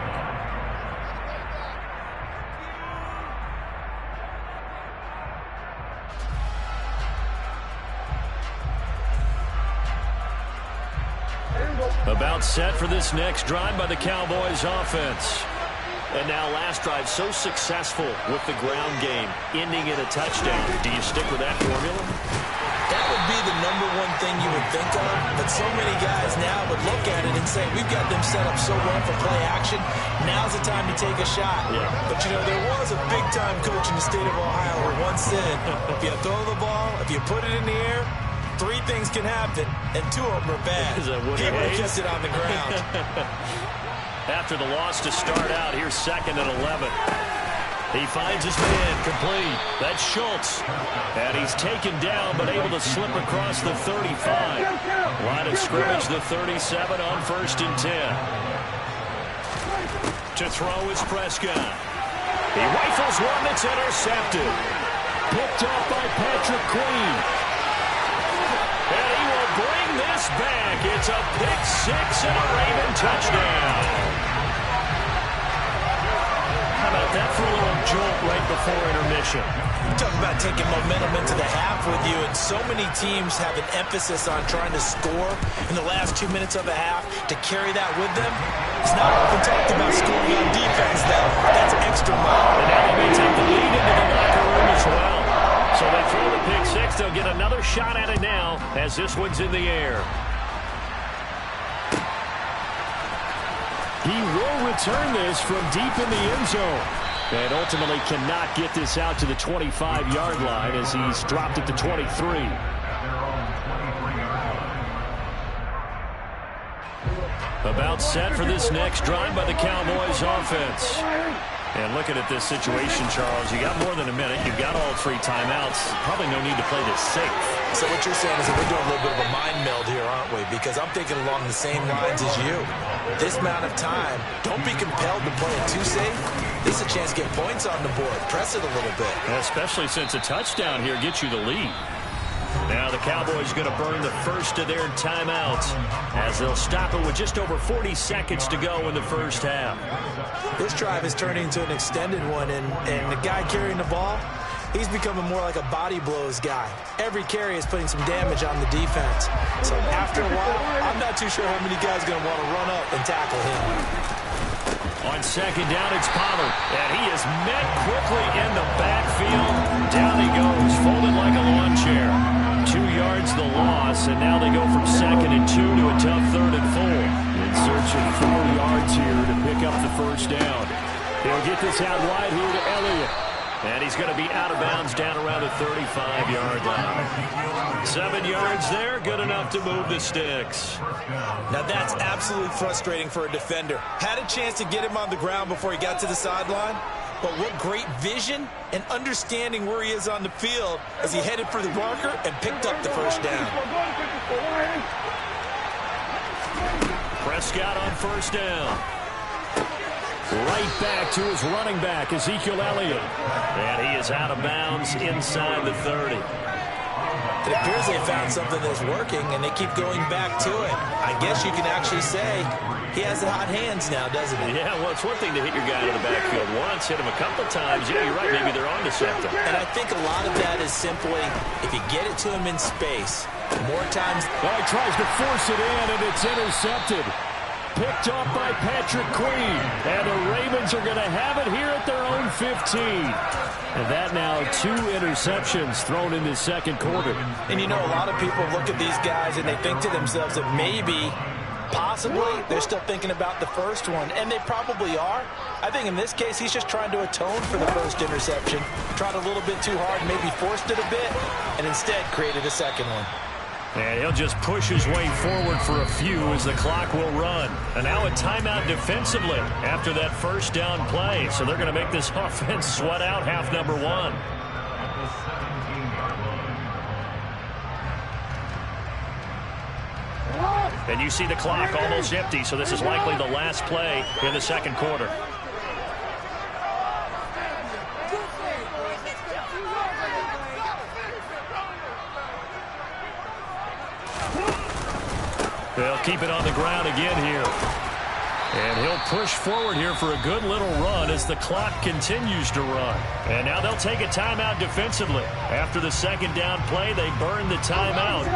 About set for this next drive by the Cowboys offense. And now last drive so successful with the ground game, ending in a touchdown. Do you stick with that formula? That would be the #1 thing you would think of, but so many guys now would look at it and say, we've got them set up so well for play action, now's the time to take a shot. Yeah. But, you know, there was a big-time coach in the state of Ohio who once said, if you throw the ball, if you put it in the air, 3 things can happen, and 2 of them are bad. Is that what he it would have is? kept it on the ground. After the loss to start out, here's 2nd and 11. He finds his man complete. That's Schultz. And he's taken down, but able to slip across the 35. Line of scrimmage, the 37 on 1st and 10. To throw is Prescott. He rifles one that's intercepted. Picked up by Patrick Queen. And he will bring this back. It's a pick 6 and a Raven touchdown. How about that for a little jolt right before intermission? Talk about taking momentum into the half with you, and so many teams have an emphasis on trying to score in the last 2 minutes of a half to carry that with them. It's not often talked about scoring on defense, though. That's extra mile. And now they may take the lead into the locker room as well. So they throw the pick 6. They'll get another shot at it now as this one's in the air. He will return this from deep in the end zone. And ultimately cannot get this out to the 25-yard line as he's dropped at the 23. About set for this next drive by the Cowboys offense. And looking at this situation, Charles, you got more than a minute. You've got all 3 timeouts. Probably no need to play this safe. So what you're saying is that we're doing a little bit of a mind meld here, aren't we? Because I'm thinking along the same lines as you. This amount of time, don't be compelled to play it too safe. This is a chance to get points on the board. Press it a little bit. Especially since a touchdown here gets you the lead. Now the Cowboys going to burn the first of their timeouts as they'll stop it with just over 40 seconds to go in the first half. This drive is turning into an extended one, and the guy carrying the ball, he's becoming more like a body blows guy. Every carry is putting some damage on the defense. So after a while, I'm not too sure how many guys are going to want to run up and tackle him. On 2nd down, it's Pollard, and he is met quickly in the backfield. Down he goes, folded like a lawn chair. 2 yards the loss, and now they go from 2nd and 2 to a tough 3rd and 4. In search of 4 yards here to pick up the first down. They'll get this out wide here to Elliott. And he's going to be out of bounds down around the 35-yard line. 7 yards there, good enough to move the sticks. Now that's absolutely frustrating for a defender. Had a chance to get him on the ground before he got to the sideline, but what great vision and understanding where he is on the field as he headed for the marker and picked up the first down. Prescott on first down. Right back to his running back, Ezekiel Elliott. And he is out of bounds inside the 30. It appears they found something that's working, and they keep going back to it. I guess you can actually say he has the hot hands now, doesn't he? Yeah, well, it's one thing to hit your guy out of the backfield once, hit him a couple times. Yeah, you're right. Maybe they're on to something. And I think a lot of that is simply if you get it to him in space, more times. Oh, he tries to force it in, and it's intercepted. Picked off by Patrick Queen. And the Ravens are going to have it here at their own 15. And that now 2 interceptions thrown in the second quarter. And you know, a lot of people look at these guys and they think to themselves that maybe, possibly, they're still thinking about the first one. And they probably are. I think in this case, he's just trying to atone for the first interception. Tried a little bit too hard, maybe forced it a bit, and instead created a second one. And he'll just push his way forward for a few as the clock will run. And now a timeout defensively after that first down play. So they're going to make this offense sweat out half number 1. And you see the clock almost empty, so this is likely the last play in the second quarter. They'll keep it on the ground again here. And he'll push forward here for a good little run as the clock continues to run. And now they'll take a timeout defensively. After the second down play, they burn the timeout,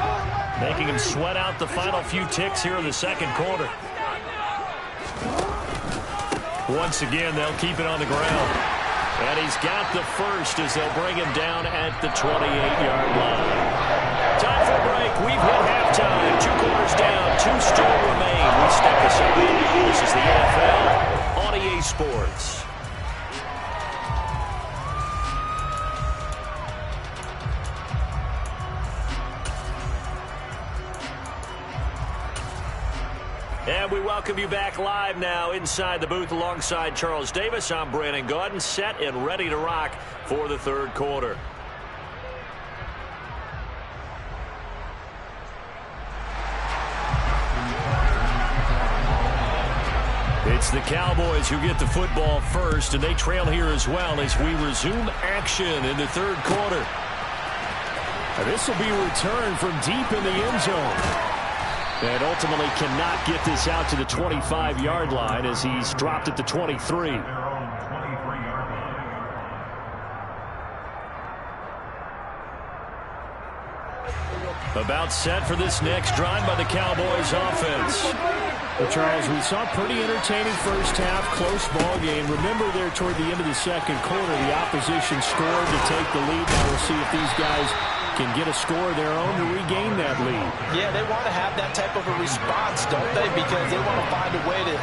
making him sweat out the final few ticks here in the second quarter. Once again, they'll keep it on the ground. And he's got the first as they'll bring him down at the 28-yard line. Time for a break. We've hit halftime. 2 quarters down. 2 still remain. We step aside. This is the NFL on EA Sports. And we welcome you back live now inside the booth alongside Charles Davis. I'm Brandon Gaudin, set and ready to rock for the third quarter. It's the Cowboys who get the football first, and they trail here as well as we resume action in the third quarter. This will be returned from deep in the end zone. And ultimately cannot get this out to the 25-yard line as he's dropped at the 23. About set for this next drive by the Cowboys offense. Well, Charles, we saw a pretty entertaining first half, close ball game. Remember there toward the end of the second quarter, the opposition scored to take the lead. Now we'll see if these guys can get a score of their own to regain that lead. Yeah, they want to have that type of a response, don't they? Because they want to find a way to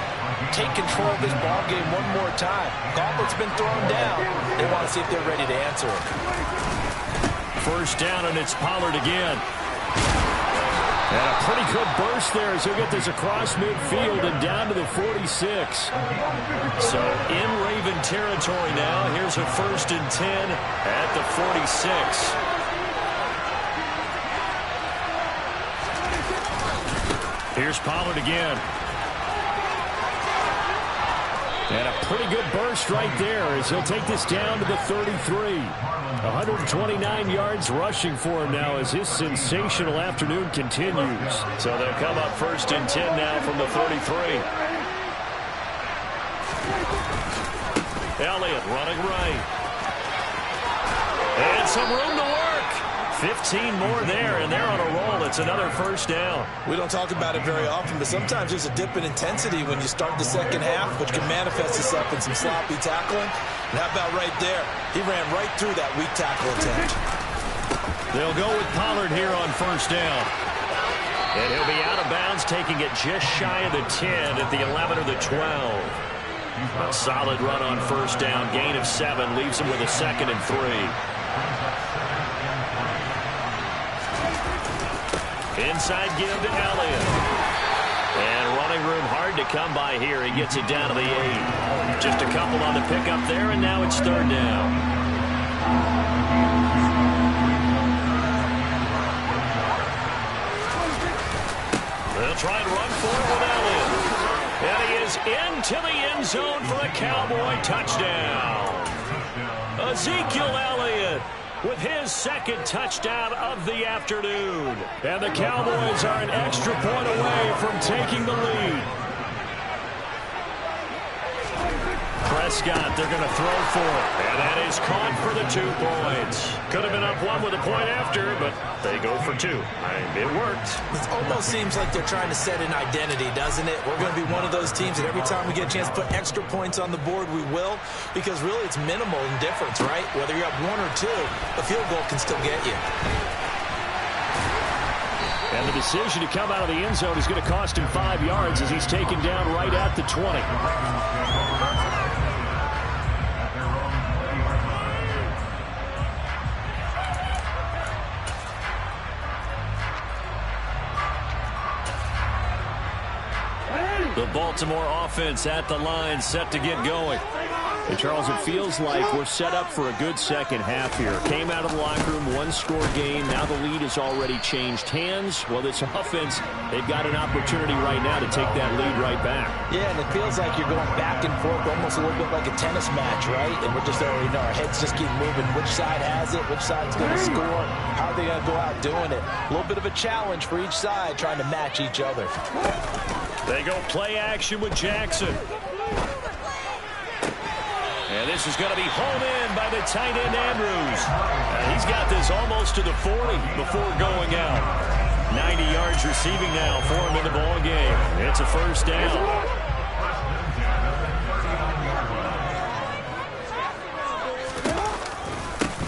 take control of this ball game one more time. Gauntlet's been thrown down. They want to see if they're ready to answer it. First down, and it's Pollard again. And a pretty good burst there as he'll get this across midfield and down to the 46. So in Raven territory now. Here's a 1st and 10 at the 46. Here's Pollard again. And a pretty good burst right there as he'll take this down to the 33. 129 yards rushing for him now as his sensational afternoon continues. So they'll come up 1st and 10 now from the 33. Elliott running right. And some room to work. 15 more there, and they're on a roll. It's another first down. We don't talk about it very often, but sometimes there's a dip in intensity when you start the second half, which can manifest itself in some sloppy tackling. And how about right there? He ran right through that weak tackle attempt. They'll go with Pollard here on first down. And he'll be out of bounds, taking it just shy of the 10 at the 11 or the 12. A solid run on first down. Gain of 7 leaves him with a 2nd and 3. Inside give to Elliott. And running room hard to come by here. He gets it down to the 8. Just a couple on the pickup there, and now it's 3rd down. They'll try and run forward with Elliott. And he is into the end zone for a Cowboy touchdown. Ezekiel Elliott with his 2nd touchdown of the afternoon. And the Cowboys are an extra point away from taking the lead. Prescott, they're going to throw for it. And that is caught for the 2 points. Could have been up 1 with a point after, but they go for 2. It worked. It almost seems like they're trying to set an identity, doesn't it? We're going to be one of those teams that every time we get a chance to put extra points on the board, we will. Because really it's minimal in difference, right? Whether you're up 1 or 2, a field goal can still get you. And the decision to come out of the end zone is going to cost him 5 yards as he's taken down right at the 20. The Baltimore offense at the line, set to get going. And Charles, it feels like we're set up for a good second half here. Came out of the locker room, 1-score game. Now the lead has already changed hands. Well, this offense, they've got an opportunity right now to take that lead right back. Yeah, and it feels like you're going back and forth, almost a little bit like a tennis match, right? And we're just already know our heads just keep moving. Which side has it? Which side's going to score? How are they going to go out doing it? A little bit of a challenge for each side, trying to match each other. They go play action with Jackson. And this is going to be home in by the tight end Andrews. And he's got this almost to the 40 before going out. 90 yards receiving now for him in the ball game. It's a 1st down.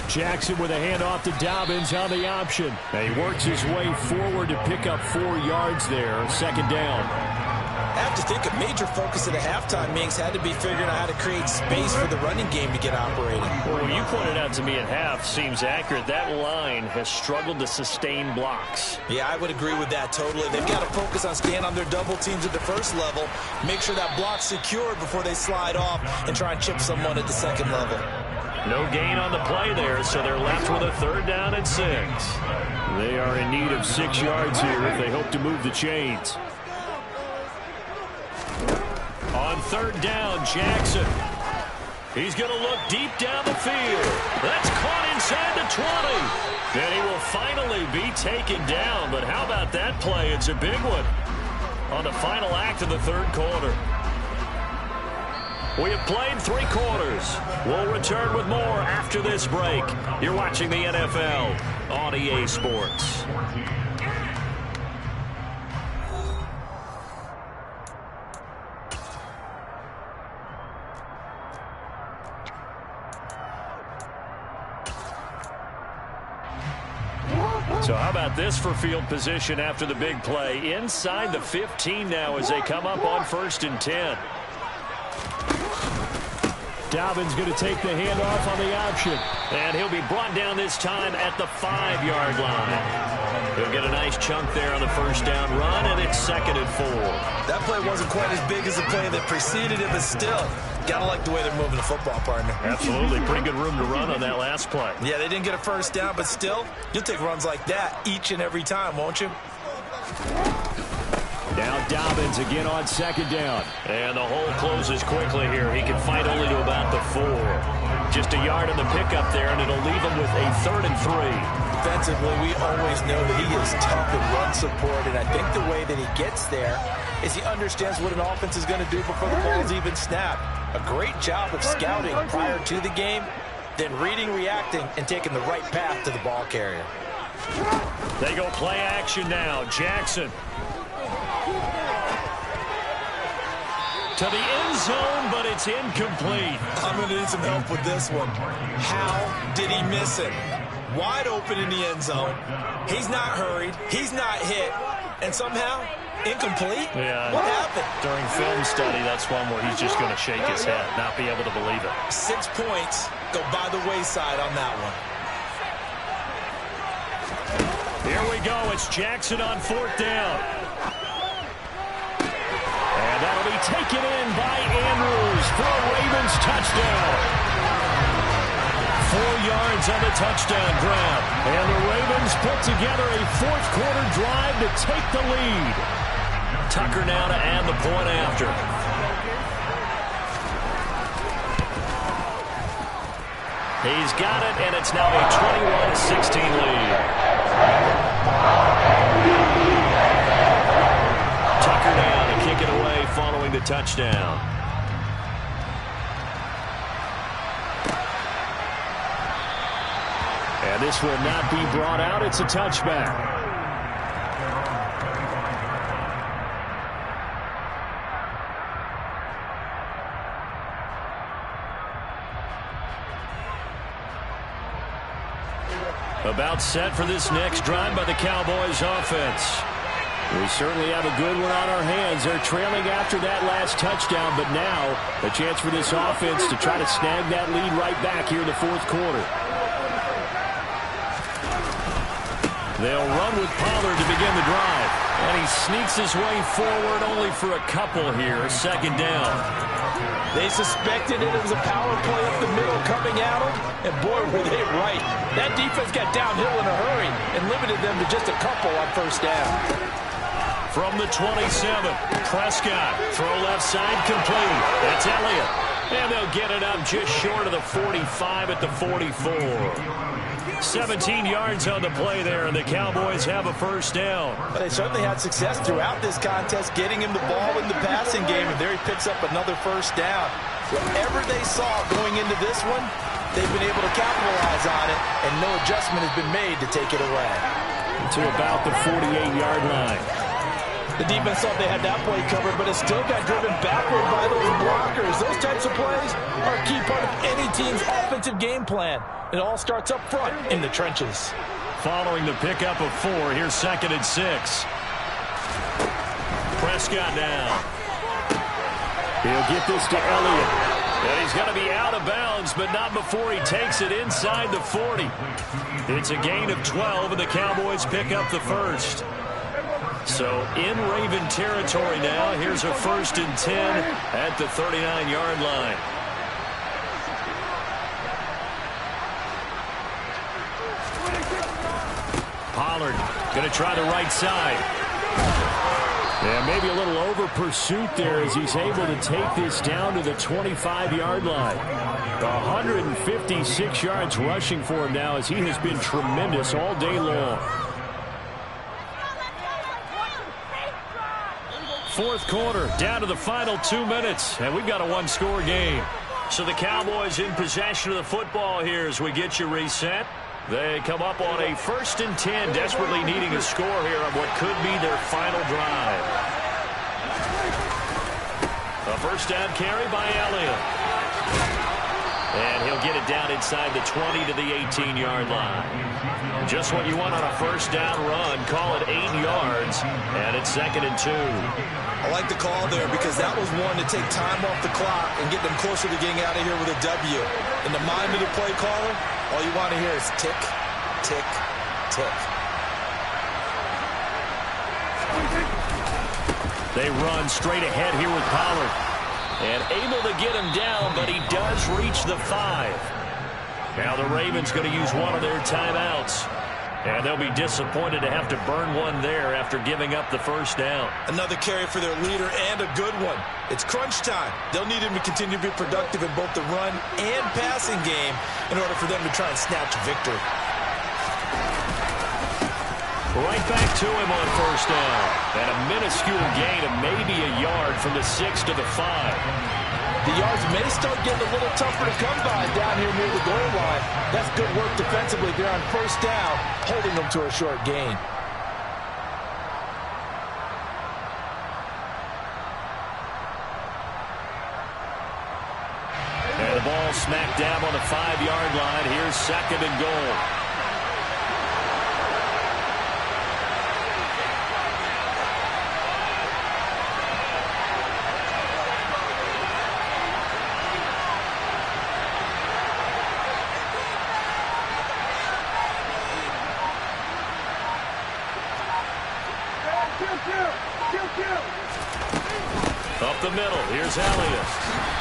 Jackson with a handoff to Dobbins on the option. And he works his way forward to pick up 4 yards there. 2nd down. I have to think a major focus of the halftime meetings had to be figuring out how to create space for the running game to get operating. Well, what you pointed out to me at half seems accurate. That line has struggled to sustain blocks. Yeah, I would agree with that totally. They've got to focus on staying on their double teams at the first level, make sure that block's secured before they slide off and try and chip someone at the 2nd level. No gain on the play there, so they're left with a 3rd down and 6. They are in need of 6 yards here if they hope to move the chains. On 3rd down, Jackson. He's going to look deep down the field. That's caught inside the 20. Then he will finally be taken down. But how about that play? It's a big one on the final act of the 3rd quarter. We have played 3 quarters. We'll return with more after this break. You're watching the NFL on EA Sports. So how about this for field position after the big play? Inside the 15 now as they come up on 1st and 10. Dobbins going to take the handoff on the option. And he'll be brought down this time at the 5-yard line. He'll get a nice chunk there on the 1st down run, and it's 2nd and 4. That play wasn't quite as big as the play that preceded it, but still, gotta like the way they're moving the football, partner. Absolutely. Pretty good room to run on that last play. Yeah, they didn't get a 1st down, but still, you'll take runs like that each and every time, won't you? Now Dobbins again on 2nd down. And the hole closes quickly here. He can fight only to about the 4. Just a yard on the pickup there, and it'll leave him with a 3rd and 3. Defensively, we always know that he is tough in run support, and I think the way that he gets there is he understands what an offense is going to do before the ball's even snapped. A great job of scouting prior to the game, then reading, reacting, and taking the right path to the ball carrier. They go play action now. Jackson. To the end zone, but it's incomplete. I'm going to need some help with this one. How did he miss it? Wide open in the end zone. He's not hurried. He's not hit. And somehow, incomplete? Yeah. What happened? During film study, that's one where he's just going to shake his head, not be able to believe it. 6 points go by the wayside on that one. Here we go. It's Jackson on 4th down. And that'll be taken in by Andrews for a Ravens touchdown. 4 yards on the touchdown grab. And the Ravens put together a 4th quarter drive to take the lead. Tucker now to add the point after. He's got it, and it's now a 21-16 lead. Tucker down to kick it away following the touchdown. And this will not be brought out. It's a touchback. About set for this next drive by the Cowboys offense. We certainly have a good one on our hands. They're trailing after that last touchdown, but now a chance for this offense to try to snag that lead right back here in the 4th quarter. They'll run with Pollard to begin the drive. And he sneaks his way forward only for a couple here. 2nd down. They suspected it was a power play up the middle coming at them, and boy, were they right. That defense got downhill in a hurry and limited them to just a couple on 1st down. From the 27, Prescott, throw left side complete. That's Elliott. And they'll get it up just short of the 45 at the 44. 17 yards on the play there, and the Cowboys have a 1st down. But they certainly had success throughout this contest, getting him the ball in the passing game, and there he picks up another 1st down. Whatever they saw going into this one, they've been able to capitalize on it, and no adjustment has been made to take it away. To about the 48-yard line. The defense thought they had that play covered, but it still got driven backward by those blockers. Those types of plays are a key part of any team's offensive game plan. It all starts up front in the trenches. Following the pickup of 4, here's 2nd and 6. Prescott now. He'll get this to Elliott. And he's going to be out of bounds, but not before he takes it inside the 40. It's a gain of 12, and the Cowboys pick up the 1st. So in Raven territory now. Here's a 1st and 10 at the 39-yard line. Pollard going to try the right side. Yeah, maybe a little over pursuit there as he's able to take this down to the 25-yard line. 156 yards rushing for him now as he has been tremendous all day long. 4th quarter, down to the final 2 minutes, and we've got a 1-score game. So the Cowboys in possession of the football here as we get you reset. They come up on a 1st and 10, desperately needing a score here on what could be their final drive. A 1st down carry by Elliott. And he'll get it down inside the 20 to the 18-yard line. Just what you want on a 1st down run. Call it 8 yards, and it's 2nd and 2. I like the call there because that was one to take time off the clock and get them closer to getting out of here with a W. In the mind of the play caller, all you want to hear is tick, tick, tick. They run straight ahead here with Pollard. And able to get him down, but he does reach the 5. Now the Ravens going to use one of their timeouts. And they'll be disappointed to have to burn one there after giving up the 1st down. Another carry for their leader and a good one. It's crunch time. They'll need him to continue to be productive in both the run and passing game in order for them to try and snatch victory. Right back to him on 1st down. And a minuscule gain of maybe a yard from the 6 to the 5. The yards may start getting a little tougher to come by down here near the goal line. That's good work defensively there on 1st down, holding them to a short gain. And the ball smack dab on the 5-yard line. Here's 2nd and goal. Up the middle, here's Elliott.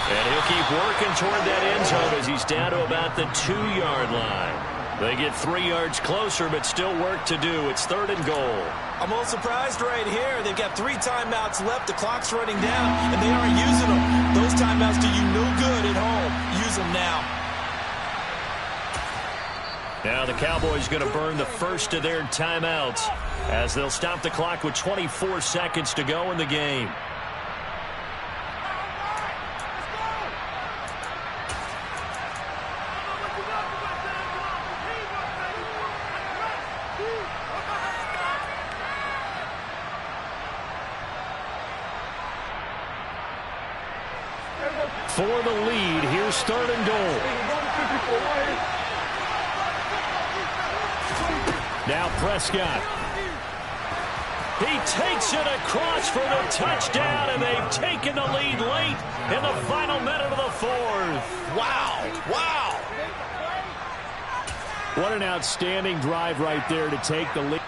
And he'll keep working toward that end zone as he's down to about the 2-yard line. They get 3 yards closer, but still work to do. It's 3rd and goal. I'm a little surprised right here. They've got 3 timeouts left. The clock's running down, and they aren't using them. Those timeouts do you no good at home. Use them now. Now the Cowboys going to burn the first of their timeouts as they'll stop the clock with 24 seconds to go in the game. For the lead, here's 3rd and goal. Now Prescott. He takes it across for the touchdown, and they've taken the lead late in the final minute of the 4th. Wow. Wow. What an outstanding drive right there to take the lead.